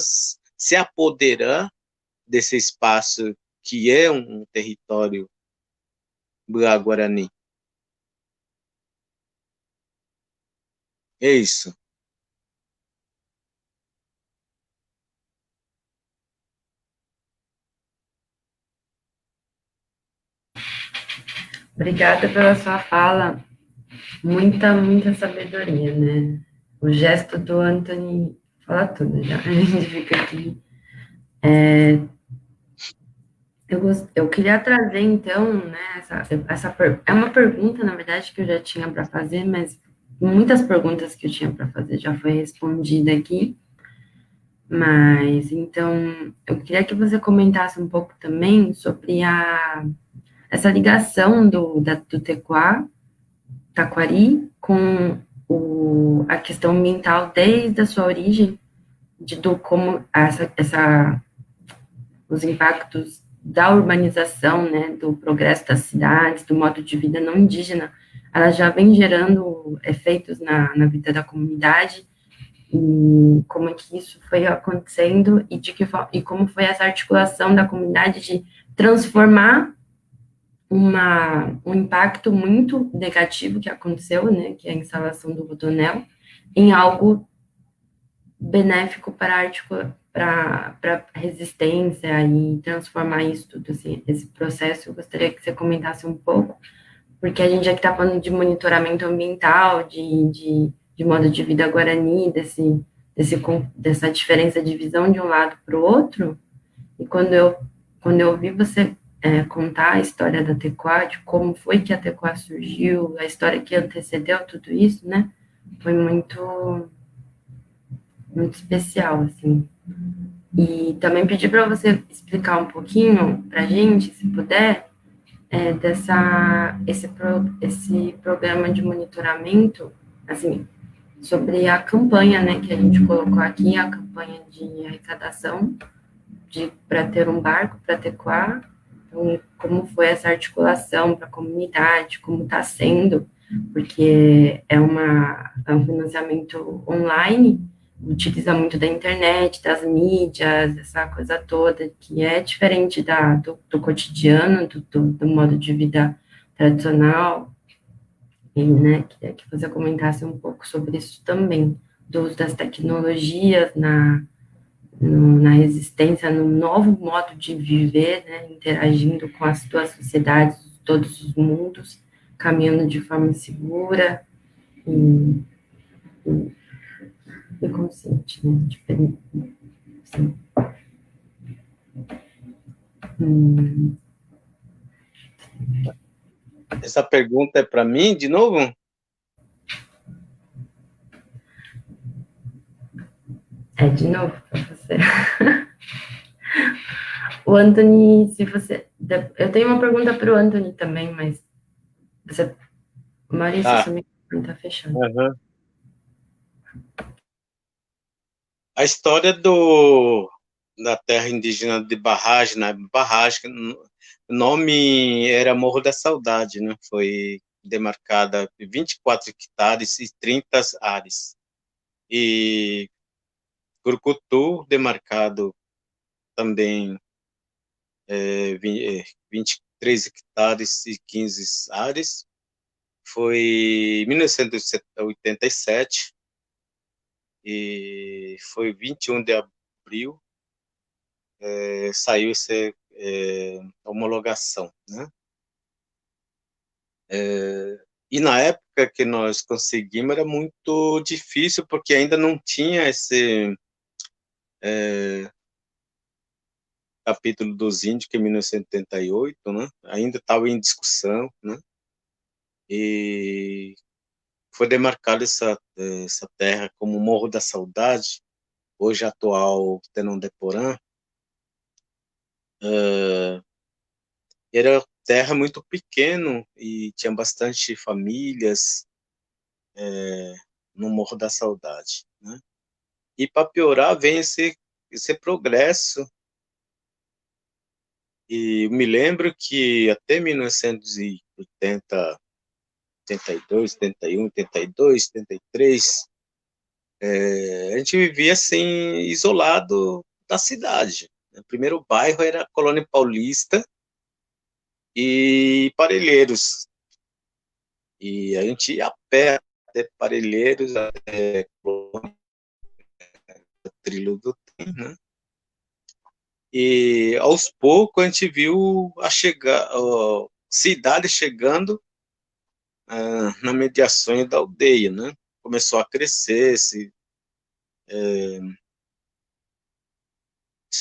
Speaker 2: se apoderar desse espaço que é um território Guarani. É isso.
Speaker 1: Obrigada pela sua fala. Muita, muita sabedoria, né? O gesto do Anthony fala tudo já. A gente fica aqui. Eu queria trazer, então, né, é uma pergunta, na verdade, que eu já tinha para fazer, mas muitas perguntas que eu tinha para fazer já foi respondida aqui. Mas, então, eu queria que você comentasse um pouco também sobre essa ligação do Taquari com a questão ambiental desde a sua origem, como os impactos da urbanização, né, do progresso das cidades, do modo de vida não indígena, ela já vem gerando efeitos na vida da comunidade, e como é que isso foi acontecendo, e como foi essa articulação da comunidade de transformar um impacto muito negativo que aconteceu, né, que é a instalação do rodoanel, em algo benéfico para a resistência e transformar isso tudo, assim, esse processo. Eu gostaria que você comentasse um pouco, porque a gente aqui está falando de monitoramento ambiental, de modo de vida guarani, dessa diferença de visão de um lado para o outro, e quando eu ouvi você contar a história da Tequá, de como foi que a Tequá surgiu, a história que antecedeu tudo isso, né, foi muito especial, assim. E também pedi para você explicar um pouquinho para a gente, se puder, esse programa de monitoramento, assim, sobre a campanha, né, que a gente colocou aqui, a campanha de arrecadação para ter um barco para Tequá, então, como foi essa articulação para a comunidade, como está sendo, porque é um financiamento online, utiliza muito da internet, das mídias, essa coisa toda, que é diferente do cotidiano, do modo de vida tradicional, e, né, queria que você comentasse um pouco sobre isso também, do uso das tecnologias na resistência, no novo modo de viver, né, interagindo com as duas sociedades, todos os mundos, caminhando de forma segura e, e, e consciente, né, assim.
Speaker 2: Essa pergunta é para mim, de novo?
Speaker 1: De novo, para você. O Anthony, se você... Eu tenho uma pergunta para o Anthony também, mas você... Maurício, seu microfone está fechado.
Speaker 2: Uhum. A história da terra indígena de Barragem, né? Barragem, o nome era Morro da Saudade, né? Foi demarcada 24 hectares e 30 ares. E Curucutu, demarcado também 23 hectares e 15 ares. Foi em 1987 e foi 21 de abril saiu essa homologação, né? E na época que nós conseguimos era muito difícil porque ainda não tinha esse capítulo dos índios que é 1988, né? Ainda estava em discussão, né? E foi demarcada essa terra como Morro da Saudade, hoje atual Tenão de Porã. Era terra muito pequeno e tinha bastante famílias no Morro da Saudade, né? E para piorar vem esse progresso. E me lembro que até 1980, 82, 81, 82, 83, a gente vivia assim isolado da cidade. O primeiro bairro era a Colônia Paulista e Parelheiros. E a gente ia a pé até Parelheiros, até Trilho do Trem, né? E aos poucos a gente viu a cidade chegando na mediações da aldeia, né? Começou a crescer esse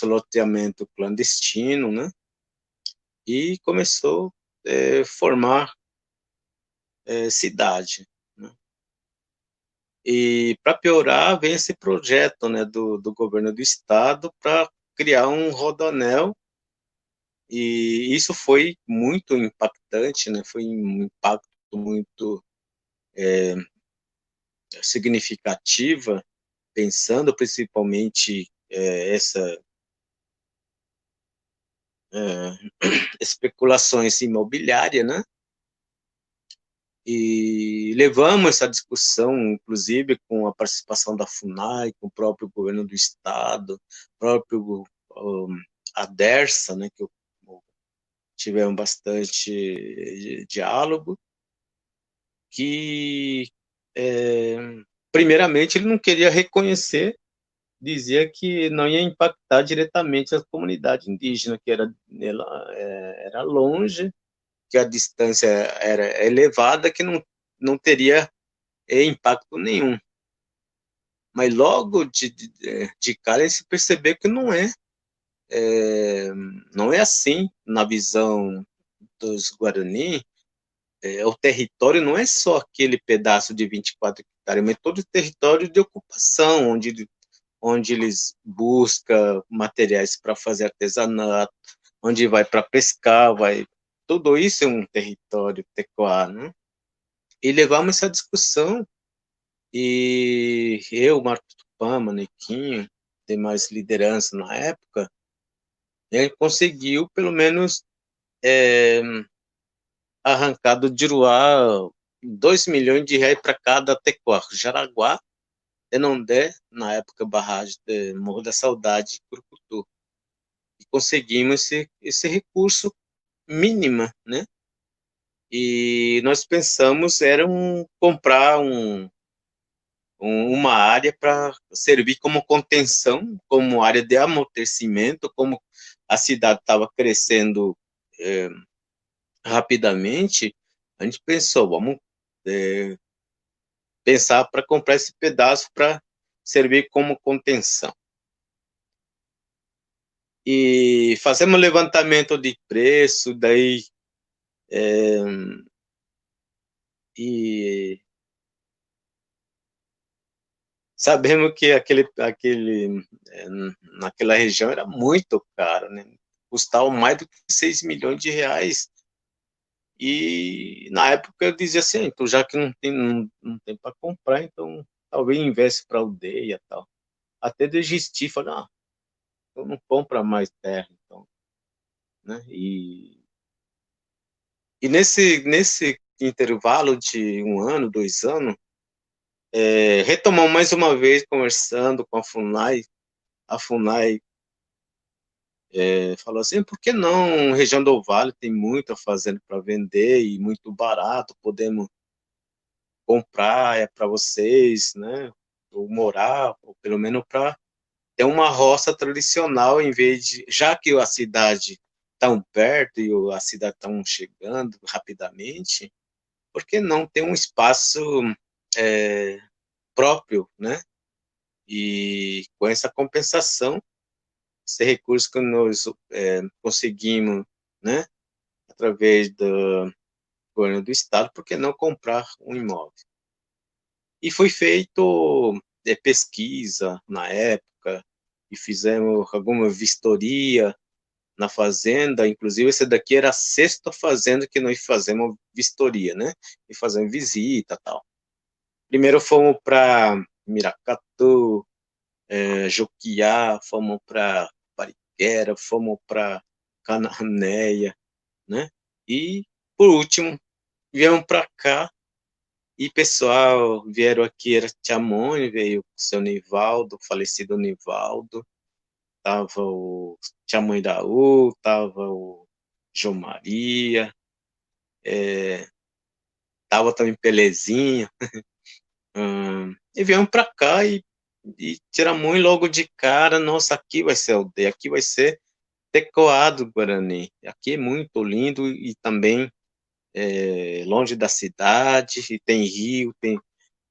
Speaker 2: loteamento clandestino, né? E começou a formar cidade, né? E para piorar vem esse projeto, né, do governo do estado para criar um rodoanel. E isso foi muito impactante, né? Foi um impacto muito significativa, pensando principalmente essa especulações imobiliárias, né? E levamos essa discussão, inclusive, com a participação da FUNAI, com o próprio governo do estado, próprio a DERSA, né, que a tivemos bastante diálogo, que, primeiramente, ele não queria reconhecer, dizia que não ia impactar diretamente a comunidade indígena, que era longe, que a distância era elevada, que não teria impacto nenhum. Mas logo de cara ele se percebeu que não é assim na visão dos Guarani. O território não é só aquele pedaço de 24 hectares, mas todo o território de ocupação, onde eles buscam materiais para fazer artesanato, onde vai para pescar, tudo isso é um território tecoá, né? E levamos essa discussão, e eu, Marco Tupã, Manequinho, demais liderança na época, ele conseguiu, pelo menos, arrancar do Diruá 2 milhões de reais para cada tecoá, Jaraguá, Enondé, na época barragem de Morro da Saudade, Curucutu. E conseguimos esse recurso mínimo, né? E nós pensamos comprar uma área para servir como contenção, como área de amortecimento, como a cidade estava crescendo rapidamente, a gente pensou, vamos pensar para comprar esse pedaço para servir como contenção. E fazemos levantamento de preço, daí e sabemos que naquela região era muito caro, né? Custava mais do que 6 milhões de reais. E na época eu dizia assim, então já que não tem para comprar, então talvez investe para a aldeia e tal. Até desistir, falei, eu não compro mais terra, então, né? E nesse intervalo de 1 ano, 2 anos, retomamos mais uma vez conversando com a FUNAI. A FUNAI falou assim, por que não região do Vale tem muita fazenda para vender e muito barato, podemos comprar para vocês, né? Ou morar, ou pelo menos para ter uma roça tradicional, em vez de, já que a cidade tão perto e a cidade estão chegando rapidamente, por que não ter um espaço próprio, né? E com essa compensação, esse recurso que nós conseguimos, né? Através do governo do estado, por que não comprar um imóvel? E foi feito pesquisa na época, e fizemos alguma vistoria na fazenda, inclusive essa daqui era a 6ª fazenda que nós fazemos vistoria, né? E fazemos visita e tal. Primeiro fomos para Miracatu, Juquiá, fomos para Pariquera, fomos para Cananéia, né? E, por último, viemos para cá, e pessoal vieram aqui, era Tiamone, veio o seu Nivaldo, falecido Nivaldo, tava o Tiamãe Daú, tava o João Maria, tava também Pelezinho, e viemos para cá e tiramos logo de cara, nossa, aqui vai ser aldeia, aqui vai ser Tecoado Guarani, aqui é muito lindo e também longe da cidade, e tem rio,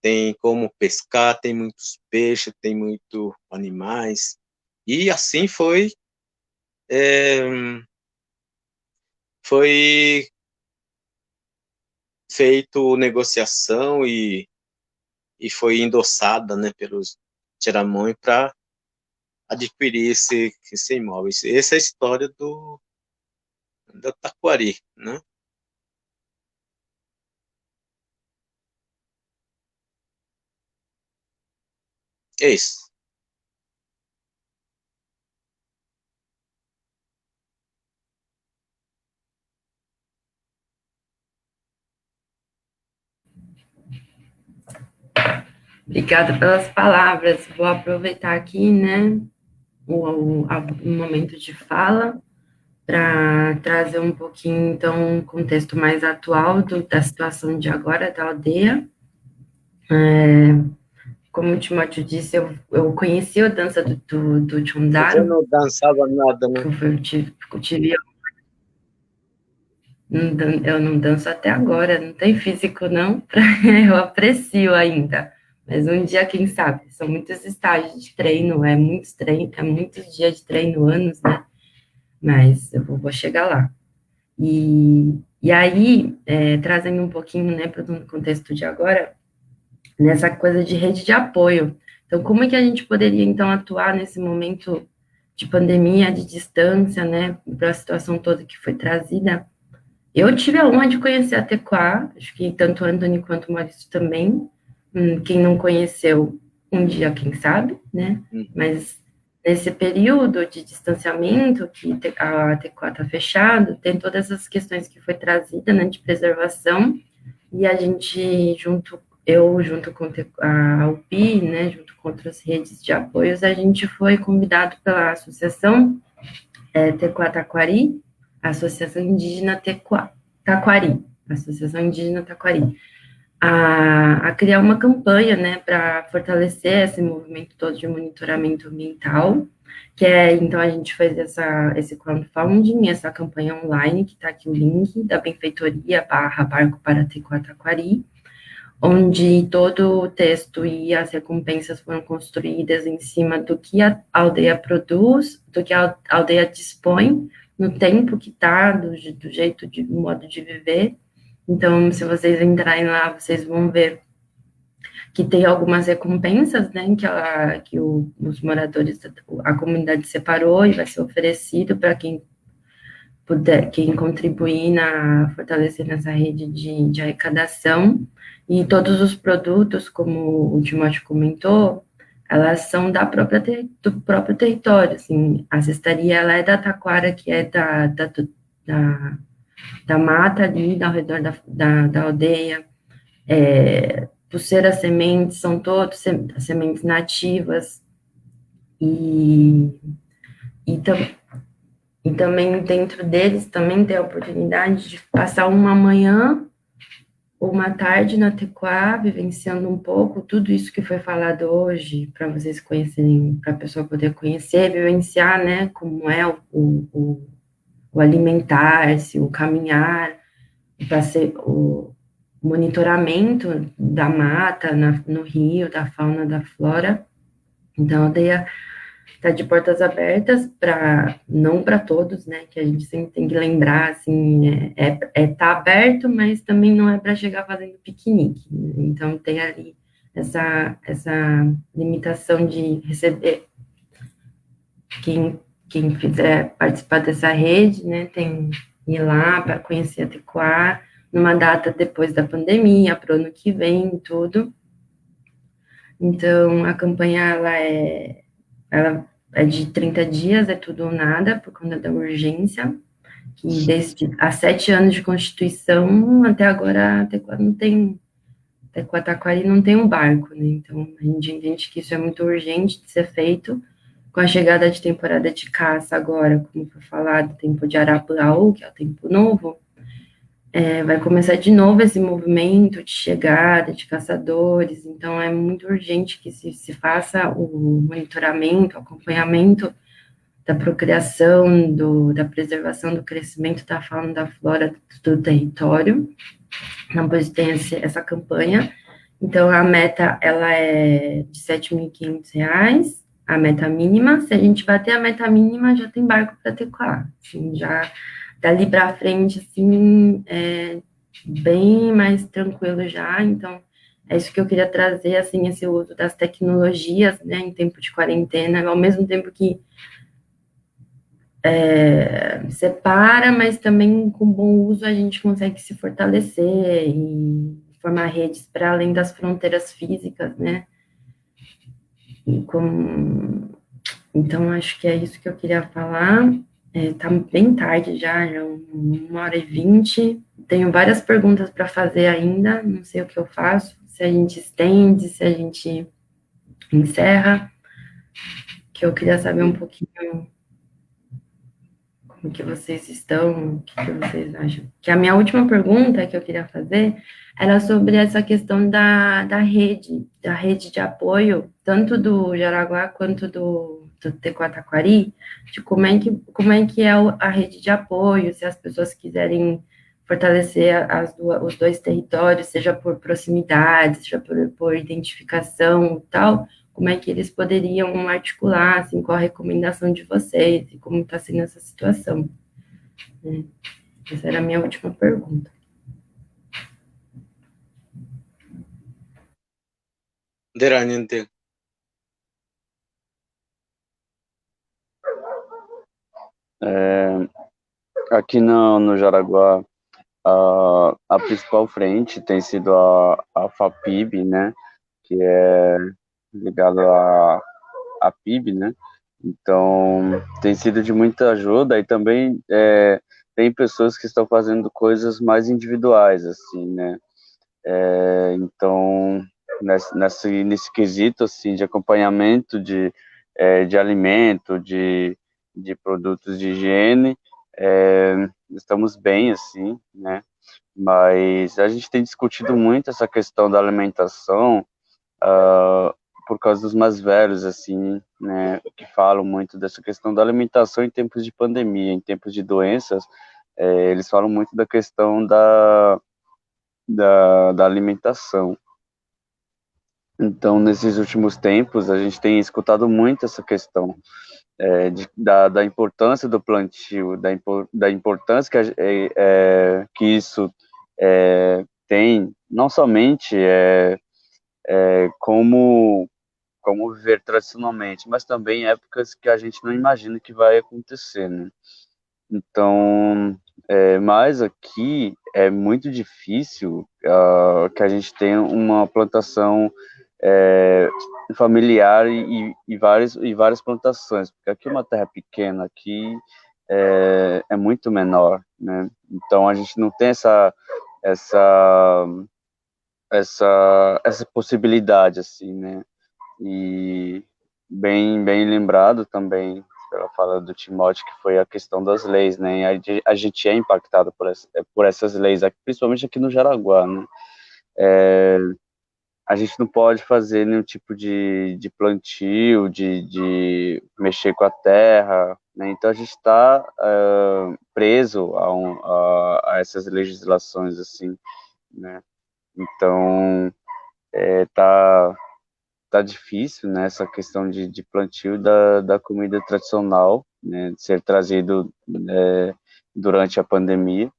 Speaker 2: tem como pescar, tem muitos peixes, tem muitos animais. E assim foi feito negociação e foi endossada, né, pelos Tiramões para adquirir esse imóvel. Essa é a história do Taquari, né? É isso.
Speaker 1: Obrigada pelas palavras. Vou aproveitar aqui, né, o momento de fala para trazer um pouquinho, então, um contexto mais atual da situação de agora da aldeia. Como o Timóteo disse, eu conheci a dança do
Speaker 2: Você
Speaker 1: Chundaro,
Speaker 2: não dançava nada,
Speaker 1: que
Speaker 2: né?
Speaker 1: eu não danço até agora, não tem físico não, eu aprecio ainda. Mas um dia, quem sabe? São muitos estágios de treino, é muitos dias de treino, anos, né? Mas eu vou chegar lá. E aí, trazendo um pouquinho, né, para o contexto de agora, nessa coisa de rede de apoio. Então, como é que a gente poderia, então, atuar nesse momento de pandemia, de distância, né, para a situação toda que foi trazida? Eu tive a honra de conhecer a Tequá, acho que tanto o Anthony quanto o Maurício também. Quem não conheceu, um dia, quem sabe, né? Mas nesse período de distanciamento, que a Tequá está fechado, tem todas as questões que foi trazida, né, de preservação, e a gente, junto com a UPI, né, junto com outras redes de apoios, a gente foi convidado pela Associação Tequá Taquari, a Associação Indígena Taquari, Associação Indígena Taquari, a criar uma campanha, né, para fortalecer esse movimento todo de monitoramento ambiental, então a gente fez esse crowdfunding, essa campanha online, que está aqui o link, da benfeitoria /Barco para Tequá Taquari, onde todo o texto e as recompensas foram construídas em cima do que a aldeia produz, do que a aldeia dispõe, no tempo que está, do jeito, do modo de viver. Então, se vocês entrarem lá, vocês vão ver que tem algumas recompensas, né, que os moradores, a comunidade separou e vai ser oferecido para quem puder, quem contribuir fortalecer nessa rede de arrecadação. E todos os produtos, como o Timóteo comentou, elas são do próprio território, assim, a cestaria, ela é da taquara, que é da mata ali, ao redor da aldeia, pulseiras, sementes, são todas sementes nativas, e, e, e também dentro deles também tem a oportunidade de passar uma manhã ou uma tarde na Tequá, vivenciando um pouco tudo isso que foi falado hoje, para vocês conhecerem, para a pessoa poder conhecer, vivenciar, né, como é o alimentar-se, o caminhar, o monitoramento da mata no rio, da fauna, da flora. Então, a aldeia está de portas abertas não para todos, né, que a gente sempre tem que lembrar, assim, tá aberto, mas também não é para chegar fazendo piquenique, né? Então tem ali essa limitação de receber quem quiser participar dessa rede, né, tem ir lá para conhecer a Tequá, numa data depois da pandemia, para o ano que vem, tudo. Então, a campanha, ela é de 30 dias, é tudo ou nada, por conta da urgência, que desde há 7 anos de Constituição, até agora, Tequá Taquari não tem um barco, né? Então, a gente entende que isso é muito urgente de ser feito. Com a chegada de temporada de caça agora, como foi falado, tempo de Arapuaú, que é o tempo novo, vai começar de novo esse movimento de chegada de caçadores, então é muito urgente que se faça o monitoramento, o acompanhamento da procriação, da preservação do crescimento da fauna e da flora do território. Então, pois tem essa campanha. Então, a meta, ela é de R$ 7.500, a meta mínima. Se a gente bater a meta mínima, já tem barco para Tequá. Assim, já dali para frente, assim, bem mais tranquilo já. Então, é isso que eu queria trazer, assim, esse uso das tecnologias, né, em tempo de quarentena, ao mesmo tempo que separa, mas também com bom uso a gente consegue se fortalecer e formar redes para além das fronteiras físicas, né? Então, acho que é isso que eu queria falar. Tá bem tarde já 1h20. Tenho várias perguntas para fazer ainda, não sei o que eu faço, se a gente estende, se a gente encerra, que eu queria saber um pouquinho em que vocês estão, o que vocês acham? Que a minha última pergunta que eu queria fazer era sobre essa questão da rede de apoio, tanto do Jaraguá quanto do Tecoataquari, de como é que é a rede de apoio, se as pessoas quiserem fortalecer os dois territórios, seja por proximidade, seja por identificação e tal, como é que eles poderiam articular, assim, qual a recomendação de vocês e como está sendo essa situação, né? Essa era a minha última pergunta.
Speaker 2: Deraniente.
Speaker 4: Aqui no Jaraguá, a principal frente tem sido a FAPIB, né, que é ligado à PIB, né, então tem sido de muita ajuda e também tem pessoas que estão fazendo coisas mais individuais, assim, né, então nesse quesito, assim, de acompanhamento de alimento, de produtos de higiene, estamos bem, assim, né, mas a gente tem discutido muito essa questão da alimentação, por causa dos mais velhos, assim, né, que falam muito dessa questão da alimentação em tempos de pandemia, em tempos de doenças, eles falam muito da questão da alimentação. Então, nesses últimos tempos, a gente tem escutado muito essa questão da importância do plantio, da importância que isso tem, não somente como viver tradicionalmente, mas também épocas que a gente não imagina que vai acontecer, né? Então, mas aqui é muito difícil que a gente tenha uma plantação é, familiar e várias plantações, porque aqui é uma terra pequena, aqui é muito menor, né? Então a gente não tem essa, essa possibilidade, assim, né? E bem lembrado também, ela fala do Timóteo, que foi a questão das leis, né? E a gente é impactado por essas leis, principalmente aqui no Jaraguá, né? A gente não pode fazer nenhum tipo de plantio, de mexer com a terra, né? Então a gente está preso a essas legislações, assim, né? Então tá difícil, né, essa questão de plantio da comida tradicional, né, de ser trazido durante a pandemia.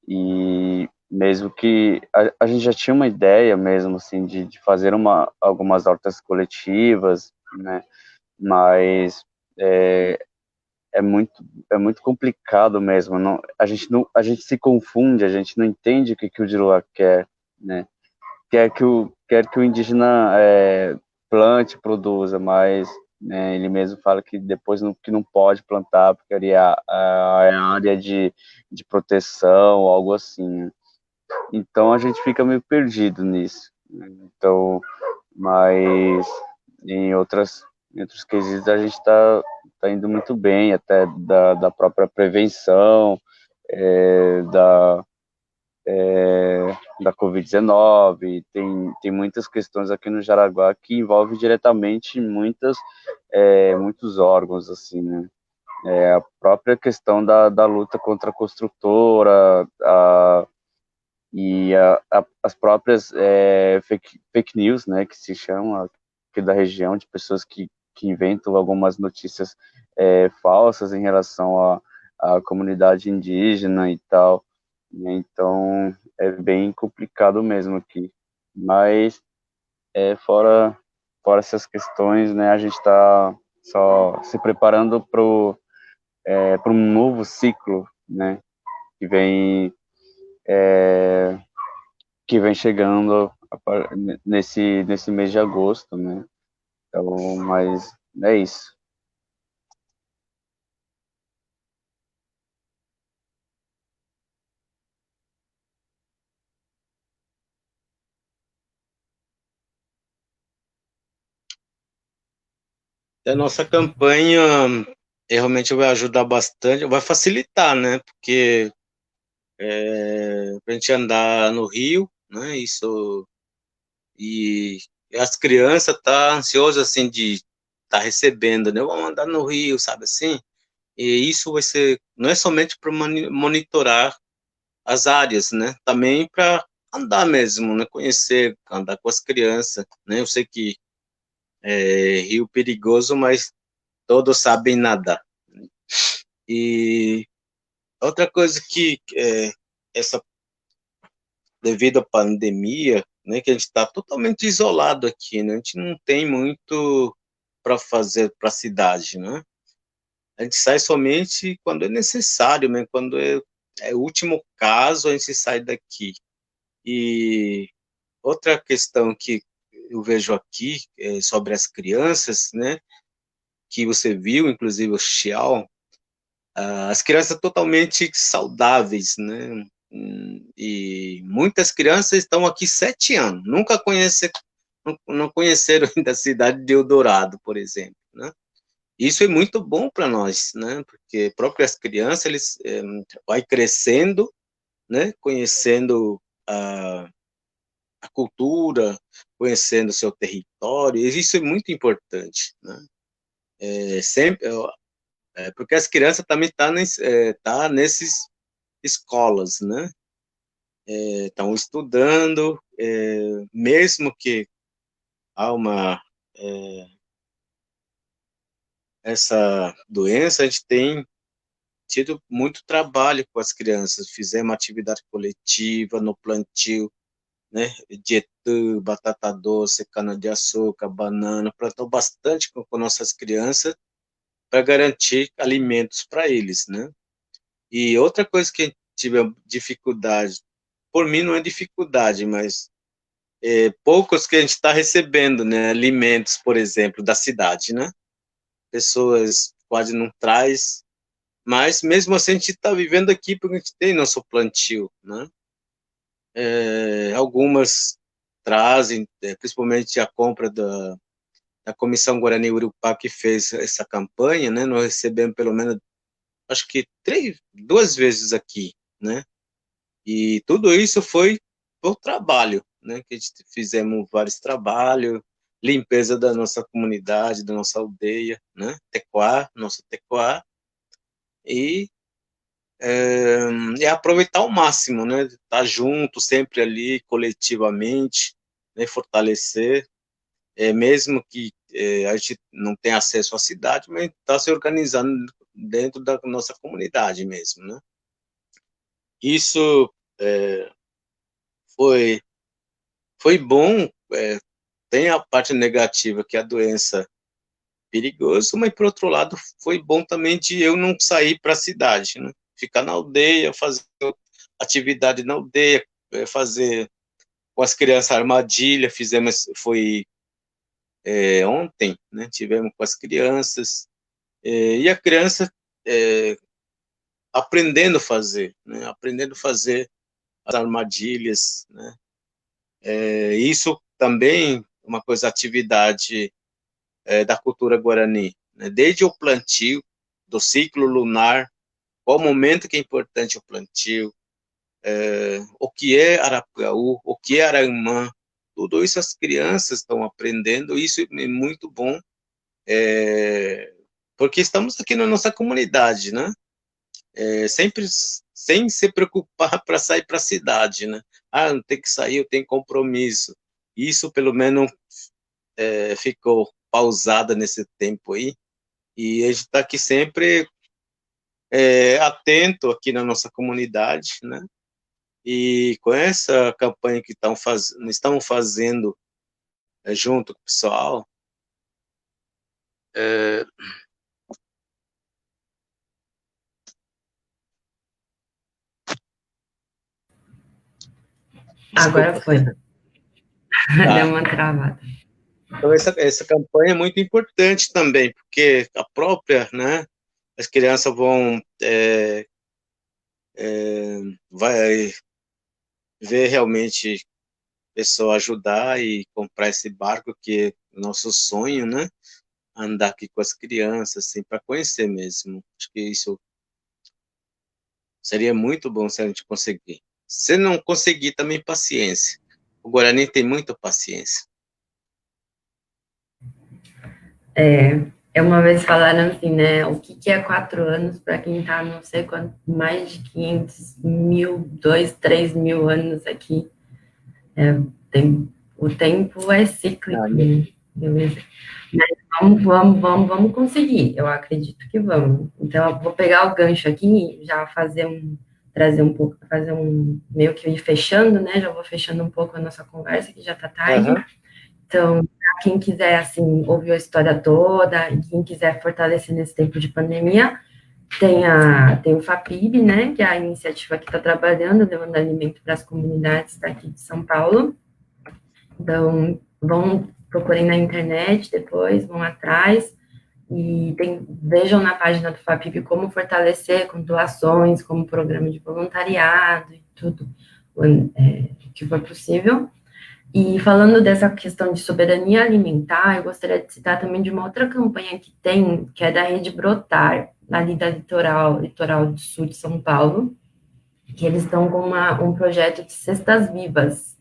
Speaker 4: E mesmo que a gente já tinha uma ideia mesmo assim de fazer algumas hortas coletivas, né, mas é, é muito complicado mesmo. Não, a gente se confunde, a gente não entende o que o Diruá quer, né? Quer que o indígena plante, produza, mas né, ele mesmo fala que depois que não pode plantar porque ali é a área de proteção, algo assim, né? Então a gente fica meio perdido nisso, né? Então, mas em outros quesitos a gente tá indo muito bem, até da própria prevenção, da da Covid-19, tem muitas questões aqui no Jaraguá que envolvem diretamente muitos órgãos, assim, né? A própria questão da luta contra a construtora, as próprias fake news, né, que se chamam aqui da região, de pessoas que inventam algumas notícias falsas em relação à comunidade indígena e tal, né? Então é bem complicado mesmo aqui, mas fora essas questões, né, a gente está só se preparando para um novo ciclo, né, que vem que vem chegando nesse mês de agosto, né? Então, mas é isso.
Speaker 2: A nossa campanha realmente vai ajudar bastante, vai facilitar, né? Porque pra gente andar no rio, né? Isso e as crianças tá ansiosas assim de tá recebendo, né? Vamos andar no rio, sabe assim? E isso vai ser não é somente para monitorar as áreas, né? Também para andar mesmo, né? Conhecer, andar com as crianças, né? Eu sei que é rio perigoso, mas todos sabem nadar. E outra coisa que essa devido à pandemia, né, que a gente está totalmente isolado aqui, né? A gente não tem muito para fazer para a cidade, né? A gente sai somente quando é necessário, né? Quando é o último caso, a gente sai daqui. E outra questão que eu vejo aqui sobre as crianças, né? Que você viu, inclusive o Xiao, as crianças totalmente saudáveis, né? E muitas crianças estão aqui 7 anos, nunca não conheceram ainda a cidade de Eldorado, por exemplo, né? Isso é muito bom para nós, né? Porque próprias crianças eles vai crescendo, né? Conhecendo a cultura, conhecendo o seu território. E isso é muito importante, né? Sempre porque as crianças também tá nesses escolas, né? Estão estudando, mesmo que há essa doença, a gente tem tido muito trabalho com as crianças. Fizemos atividade coletiva no plantio, né? De etã, batata doce, cana-de-açúcar, banana, plantou bastante com nossas crianças para garantir alimentos para eles, né? E outra coisa que tive dificuldade, por mim não é dificuldade, mas poucos que a gente está recebendo, né? Alimentos, por exemplo, da cidade, né? Pessoas quase não traz, mas mesmo assim a gente está vivendo aqui porque a gente tem nosso plantio, né? Algumas trazem, principalmente a compra da Comissão Guarani Urupá que fez essa campanha, né? Nós recebemos pelo menos, acho que 2 vezes aqui, né? E tudo isso foi por trabalho, né? Que a gente fizemos vários trabalhos, limpeza da nossa comunidade, da nossa aldeia, né? Tecoá, nosso Tecoá, e aproveitar ao máximo, né? Estar junto, sempre ali, coletivamente, né? Fortalecer, mesmo que a gente não tenha acesso à cidade, mas está se organizando dentro da nossa comunidade mesmo, né? Isso foi foi bom. Tem a parte negativa que é a doença perigosa, mas por outro lado foi bom também de eu não sair para a cidade, né? Ficar na aldeia, fazer atividade na aldeia, fazer com as crianças armadilha, fizemos, foi ontem, né? Tivemos com as crianças, e a criança é, aprendendo a fazer, né? Aprendendo a fazer as armadilhas, né? Isso também uma coisa, atividade da cultura guarani, né? Desde o plantio, do ciclo lunar, qual momento que é importante o plantio, o que é Arapuaú, o que é Araimã, tudo isso as crianças estão aprendendo, isso é muito bom, porque estamos aqui na nossa comunidade, né? Sempre sem se preocupar para sair para a cidade, né? Ah, não tem que sair, eu tenho compromisso. Isso, pelo menos, ficou pausada nesse tempo aí, e a gente está aqui sempre atento aqui na nossa comunidade, né? E com essa campanha que estão fazendo junto com o pessoal, é,
Speaker 1: Agora
Speaker 2: desculpa,
Speaker 1: foi. Deu
Speaker 2: tá?
Speaker 1: uma travada.
Speaker 2: Então essa campanha é muito importante também, porque a própria, né? As crianças vão vai ver realmente pessoa ajudar e comprar esse barco que é nosso sonho, né? andar aqui com as crianças, assim, para conhecer mesmo. Acho que isso seria muito bom se a gente conseguir. Se não conseguir, também paciência. O Guarani tem muita paciência.
Speaker 1: Uma vez falaram assim, né? O que é 4 anos para quem está, não sei quanto, mais de 500 mil, 2, 3 mil anos aqui. O tempo é cíclico, né? Beleza? Mas vamos conseguir. Eu acredito que vamos. Então, eu vou pegar o gancho aqui, já trazer um pouco, fazer meio que ir fechando, né? Já vou fechando um pouco a nossa conversa, que já está tarde.
Speaker 2: Uhum.
Speaker 1: Então, para quem quiser, assim, ouvir a história toda, e quem quiser fortalecer nesse tempo de pandemia, tem o FAPIB, né, que é a iniciativa que está trabalhando, levando alimento para as comunidades daqui de São Paulo. Então, procurem na internet depois, vão atrás, e vejam na página do FAPIB como fortalecer com doações, como programa de voluntariado e tudo que for possível. E falando dessa questão de soberania alimentar, eu gostaria de citar também de uma outra campanha que é da Rede Brotar, ali da litoral do sul de São Paulo, que eles estão com um projeto de cestas vivas.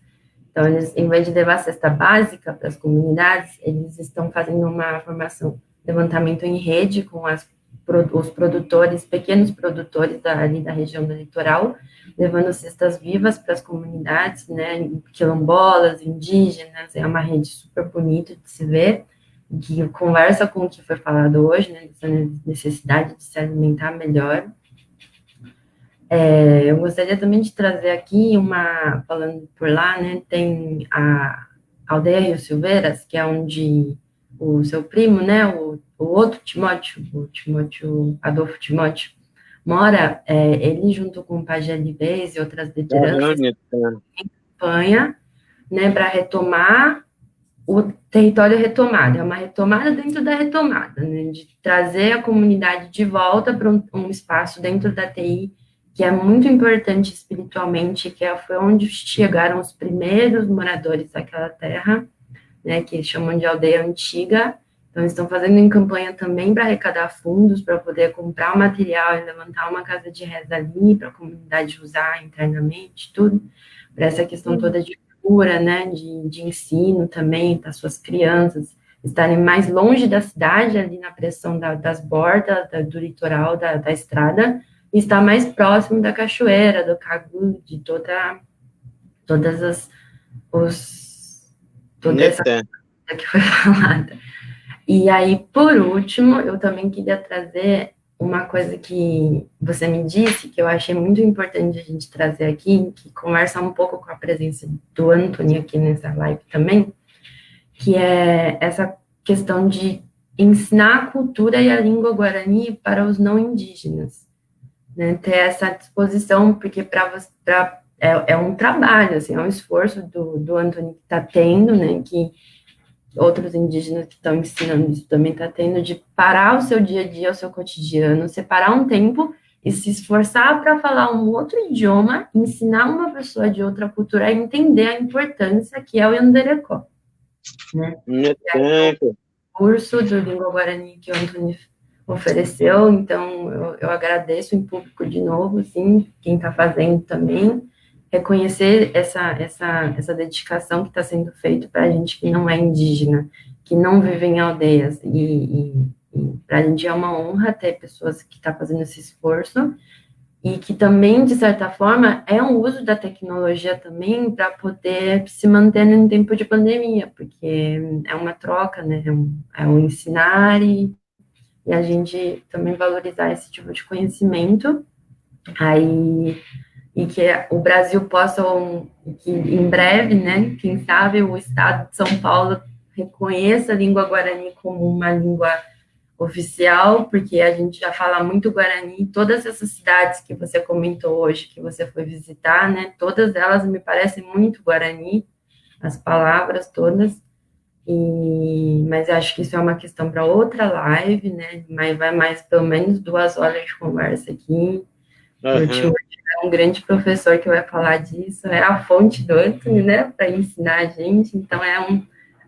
Speaker 1: Então, eles, em vez de levar cesta básica para as comunidades, eles estão fazendo uma formação, levantamento em rede com os produtores, pequenos produtores ali da região do litoral, levando cestas vivas para as comunidades, né, quilombolas, indígenas. É uma rede super bonita de se ver, que conversa com o que foi falado hoje, né, dessa necessidade de se alimentar melhor. Eu gostaria também de trazer aqui falando por lá, né, tem a Aldeia Rio Silveiras, que é onde o seu primo, né, o outro Timóteo, Adolfo Timóteo, mora. Ele junto com o Pajé Libes e outras lideranças campanha, né, para retomar o território retomado. É uma retomada dentro da retomada, né, de trazer a comunidade de volta para um espaço dentro da TI que é muito importante espiritualmente, foi onde chegaram os primeiros moradores daquela terra, né, que chamam de aldeia antiga. Então, estão fazendo em campanha também para arrecadar fundos, para poder comprar o material e levantar uma casa de reza ali, para a comunidade usar internamente, tudo, para essa questão toda de cura, né, de ensino também, para suas crianças estarem mais longe da cidade, ali na pressão das bordas, do litoral, da estrada, e estar mais próximo da cachoeira, do cagu, de toda essa coisa que foi falada. E aí, por último, eu também queria trazer uma coisa que você me disse, que eu achei muito importante a gente trazer aqui, que conversa um pouco com a presença do Anthony aqui nessa live também, que é essa questão de ensinar a cultura e a língua guarani para os não indígenas. Né, ter essa disposição, porque é um trabalho, assim, é um esforço do Anthony que está tendo, né, que outros indígenas que estão ensinando isso também está tendo, de parar o seu dia a dia, o seu cotidiano, separar um tempo e se esforçar para falar um outro idioma, ensinar uma pessoa de outra cultura a entender a importância que é o Yanderecó. Né? O curso do Língua Guarani que o Anthony ofereceu, então eu agradeço em público de novo, assim, quem está fazendo também, reconhecer essa dedicação que está sendo feita para a gente que não é indígena, que não vive em aldeias, e para a gente é uma honra ter pessoas que estão fazendo esse esforço, e que também, de certa forma, é um uso da tecnologia também para poder se manter em tempo de pandemia, porque é uma troca, né, é um ensinar e a gente também valorizar esse tipo de conhecimento, aí, e que o Brasil possa, que em breve, né, quem sabe o Estado de São Paulo reconheça a língua guarani como uma língua oficial, porque a gente já fala muito guarani, todas essas cidades que você comentou hoje, que você foi visitar, né, todas elas me parecem muito guarani, as palavras todas, mas acho que isso é uma questão para outra live, né? Mas vai mais pelo menos 2 horas de conversa aqui. O tio é um grande professor que vai falar disso, é a fonte do Anthony, né? Para ensinar a gente. Então é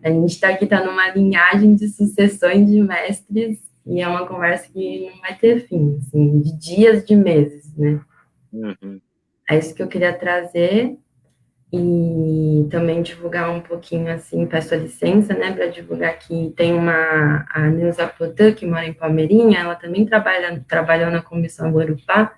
Speaker 1: A gente está aqui, está numa linhagem de sucessões de mestres, e é uma conversa que não vai ter fim, assim, de dias, de meses, né?
Speaker 2: Uhum.
Speaker 1: É isso que eu queria trazer, e também divulgar um pouquinho, assim, peço a licença, né, para divulgar que tem a Neuza Potan, que mora em Palmeirinha, ela também trabalhou na Comissão Guarupá,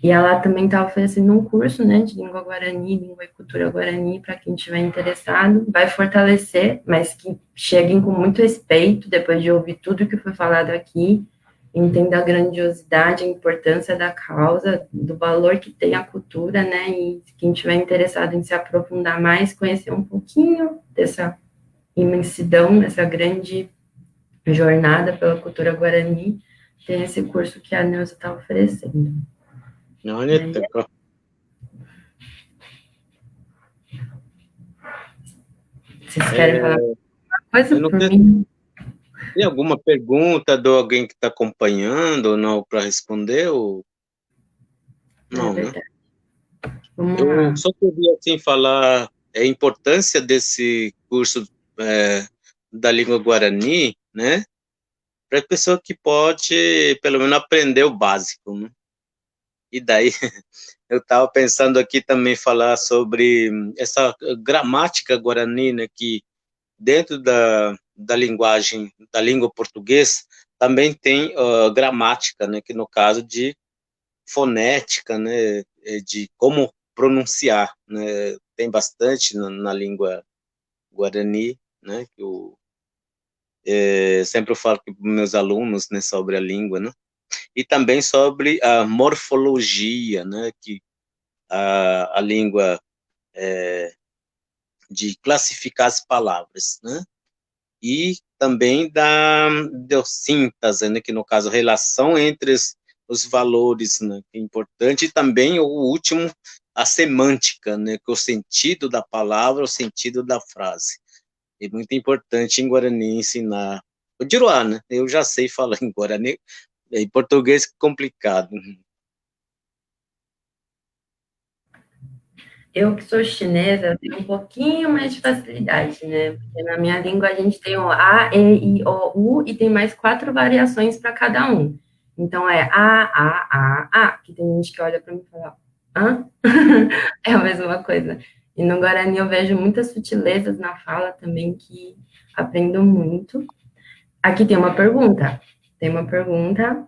Speaker 1: e ela também está oferecendo um curso, né, de língua guarani, língua e cultura guarani, para quem estiver interessado. Vai fortalecer, mas que cheguem com muito respeito, depois de ouvir tudo que foi falado aqui, entenda a grandiosidade, a importância da causa, do valor que tem a cultura, né, e quem estiver interessado em se aprofundar mais, conhecer um pouquinho dessa imensidão, dessa grande jornada pela cultura guarani, tem esse curso que a Neuza está oferecendo.
Speaker 2: Olha,
Speaker 1: Vocês querem falar alguma
Speaker 2: eu
Speaker 1: coisa
Speaker 2: não
Speaker 1: por
Speaker 2: sei,
Speaker 1: mim?
Speaker 2: tem alguma pergunta de alguém que está acompanhando ou não para responder? Ou...
Speaker 1: É
Speaker 2: Não, né?
Speaker 1: verdade. Vamos
Speaker 2: Eu
Speaker 1: lá.
Speaker 2: só queria assim, falar a importância desse curso da língua guarani, né? Para a pessoa que pode, pelo menos, aprender o básico, né? E daí, eu estava pensando aqui também falar sobre essa gramática guarani, né? Que dentro da linguagem, da língua portuguesa, também tem gramática, né? Que no caso de fonética, né, de como pronunciar, né, tem bastante na língua guarani, né, que eu sempre falo com meus alunos, né, sobre a língua, né, e também sobre a morfologia, né, que a língua de classificar as palavras, né, e também da síntese, né, que no caso, relação entre os valores, né, que é importante, e também o último, a semântica, né, que é o sentido da palavra, o sentido da frase. É muito importante em Guarani ensinar. O Diruá, né, eu já sei falar em Guarani, em português complicado.
Speaker 1: Eu que sou chinesa, tenho um pouquinho mais de facilidade, né? Porque na minha língua a gente tem o A, E, I, O, U e tem mais 4 variações para cada um. Então é A, que tem gente que olha para mim e fala, hã? É a mesma coisa. E no Guarani eu vejo muitas sutilezas na fala também que aprendo muito. Aqui tem uma pergunta. Tem uma pergunta.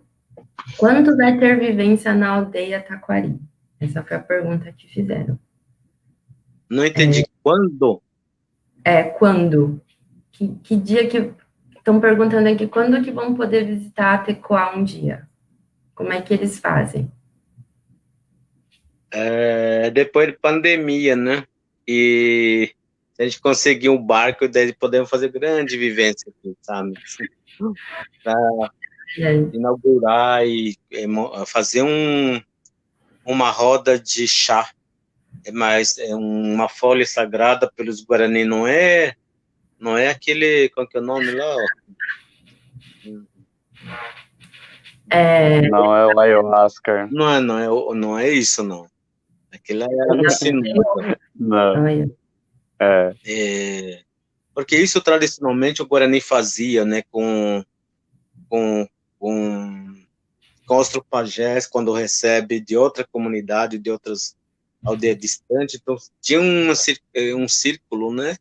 Speaker 1: Quando vai ter vivência na aldeia Taquari? Essa foi a pergunta que fizeram.
Speaker 2: Não entendi quando.
Speaker 1: Quando? Que dia que... Estão perguntando aqui, quando que vão poder visitar a Tecoá um dia? Como é que eles fazem?
Speaker 2: Depois de pandemia, né? E se a gente conseguir um barco, daí podemos fazer grande vivência aqui, sabe? Para inaugurar e fazer uma roda de chá. Mas é uma folha sagrada pelos Guarani, não é aquele, qual que é o nome lá?
Speaker 4: Não é o ayahuasca.
Speaker 2: Não é isso, não. Aquilo é alucinante.
Speaker 4: Não.
Speaker 2: Porque isso tradicionalmente o Guarani fazia, né, com os pajés, quando recebe de outra comunidade, de outras aldeias distantes, então tinha um círculo, né,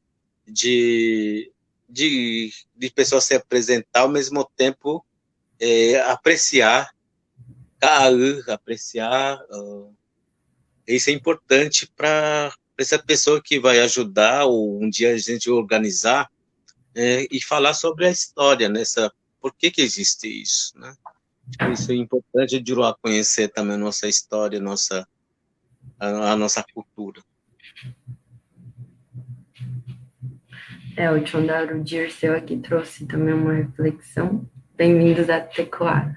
Speaker 2: de pessoas se apresentar, ao mesmo tempo apreciar, apreciar, isso é importante para essa pessoa que vai ajudar, ou um dia a gente organizar, e falar sobre a história, né, por que existe isso, né? Isso é importante de lá conhecer também a nossa história, a nossa cultura.
Speaker 1: O Tchondaru Dirceu aqui trouxe também uma reflexão. Bem-vindos a Tecoá.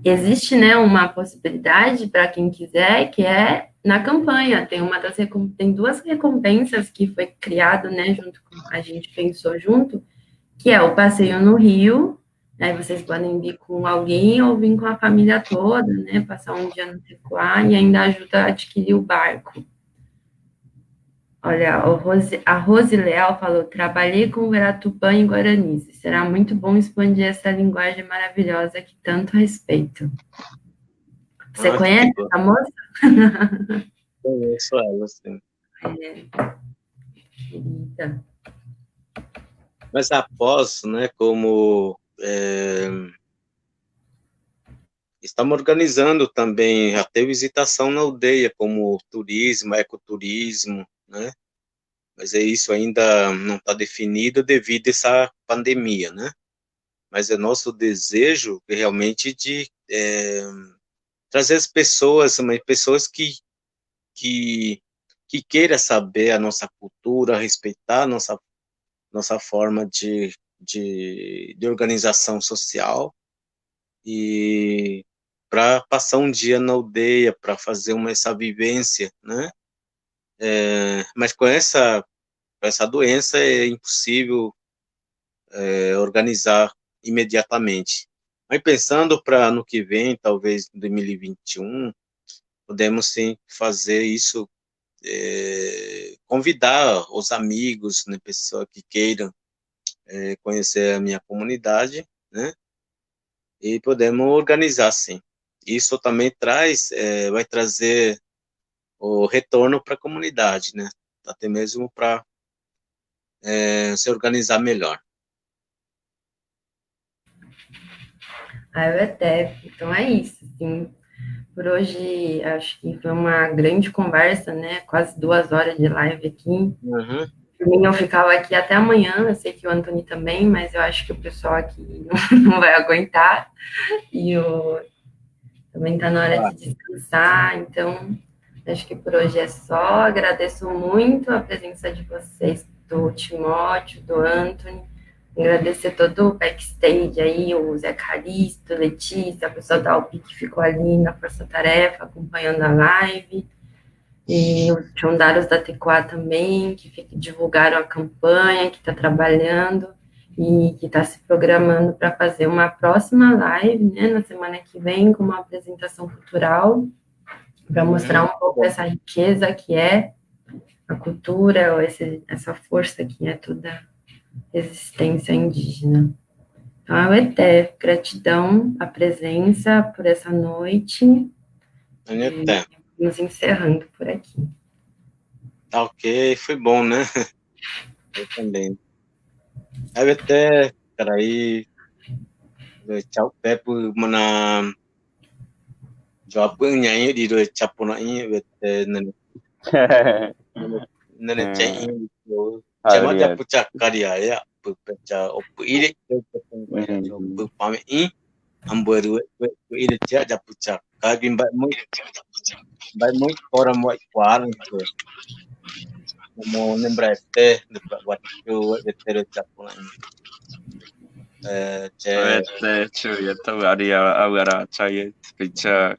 Speaker 1: Existe, né, uma possibilidade para quem quiser, que é na campanha. Tem 2 recompensas que foi criado, né, junto com a gente pensou junto, que é o passeio no Rio. Aí vocês podem vir com alguém ou vir com a família toda, né? Passar um dia no Tecoá e ainda ajuda a adquirir o barco. Olha, a Rose Leal falou: trabalhei com Guaratupã e Guarani. Será muito bom expandir essa linguagem maravilhosa que tanto respeito. Você
Speaker 2: Ah, que
Speaker 1: conhece
Speaker 2: bom.
Speaker 1: essa moça?
Speaker 2: Conheço ela, sim.
Speaker 1: Querida.
Speaker 2: Mas após, né, como estamos organizando também até visitação na aldeia, como turismo, ecoturismo, né? Mas isso ainda não está definido devido a essa pandemia, né? Mas é nosso desejo realmente de trazer as pessoas, mas pessoas que, que queiram saber a nossa cultura, respeitar a nossa forma de organização social e para passar um dia na aldeia, para fazer essa vivência, né? Mas com essa doença é impossível organizar imediatamente. Mas pensando para ano que vem, talvez em 2021, podemos sim fazer isso, convidar os amigos, né, pessoas que queiram conhecer a minha comunidade, né? E podemos organizar sim. Isso também vai trazer o retorno para a comunidade, né? Até mesmo para se organizar melhor.
Speaker 1: Ah, eu até. Então é isso. Assim, por hoje, acho que foi uma grande conversa, né? Quase 2 horas de live aqui.
Speaker 2: Uhum.
Speaker 1: Por mim, eu ficava aqui até amanhã. Eu sei que o Antônio também, mas eu acho que o pessoal aqui não vai aguentar. E também está na hora de descansar. Então, acho que por hoje é só. Agradeço muito a presença de vocês, do Timóteo, do Antônio. Agradecer todo o backstage aí, o Zé Caristo, Letícia, a pessoa da Alpi que ficou ali na Força Tarefa, acompanhando a live. E os Chondaros da Tecoá também, que divulgaram a campanha, que está trabalhando e que está se programando para fazer uma próxima live, né, na semana que vem, com uma apresentação cultural, para mostrar um pouco essa riqueza que é a cultura, ou essa força que é toda a resistência indígena. Então, Eté, gratidão, a presença por essa noite.
Speaker 2: Até.
Speaker 1: Vamos encerrando por aqui.
Speaker 2: Tá ok, foi bom, né? Eu também. Até, peraí, chào phép mà job nhảy đi rồi chập nó về nên chạy rồi chama já
Speaker 4: Adriano.
Speaker 2: pucha caria ya pucha o ile jo pame amberu ile já pucha cabin vai muito fora muito qual como lembrar de waktu de chapuna
Speaker 4: Certo, agora cai picha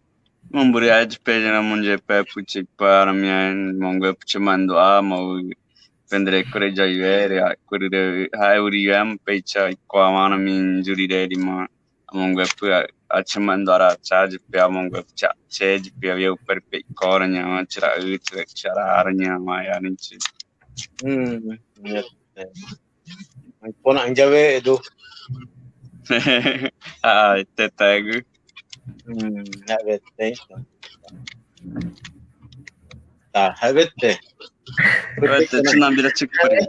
Speaker 4: Mumburia de pejana munje pe puchi para minha mongo puchi mando a mau vendere kore jaiere kore de hauriam pecha kwamana min juri de ma mongo pu a chamando ara charge pe mongo cha chej pe eu per pe cornya chara ut chara arnya ma ya ninchi
Speaker 2: pon anjawe do
Speaker 4: te tag
Speaker 2: havete tá havete
Speaker 4: Te chuna bira chikpari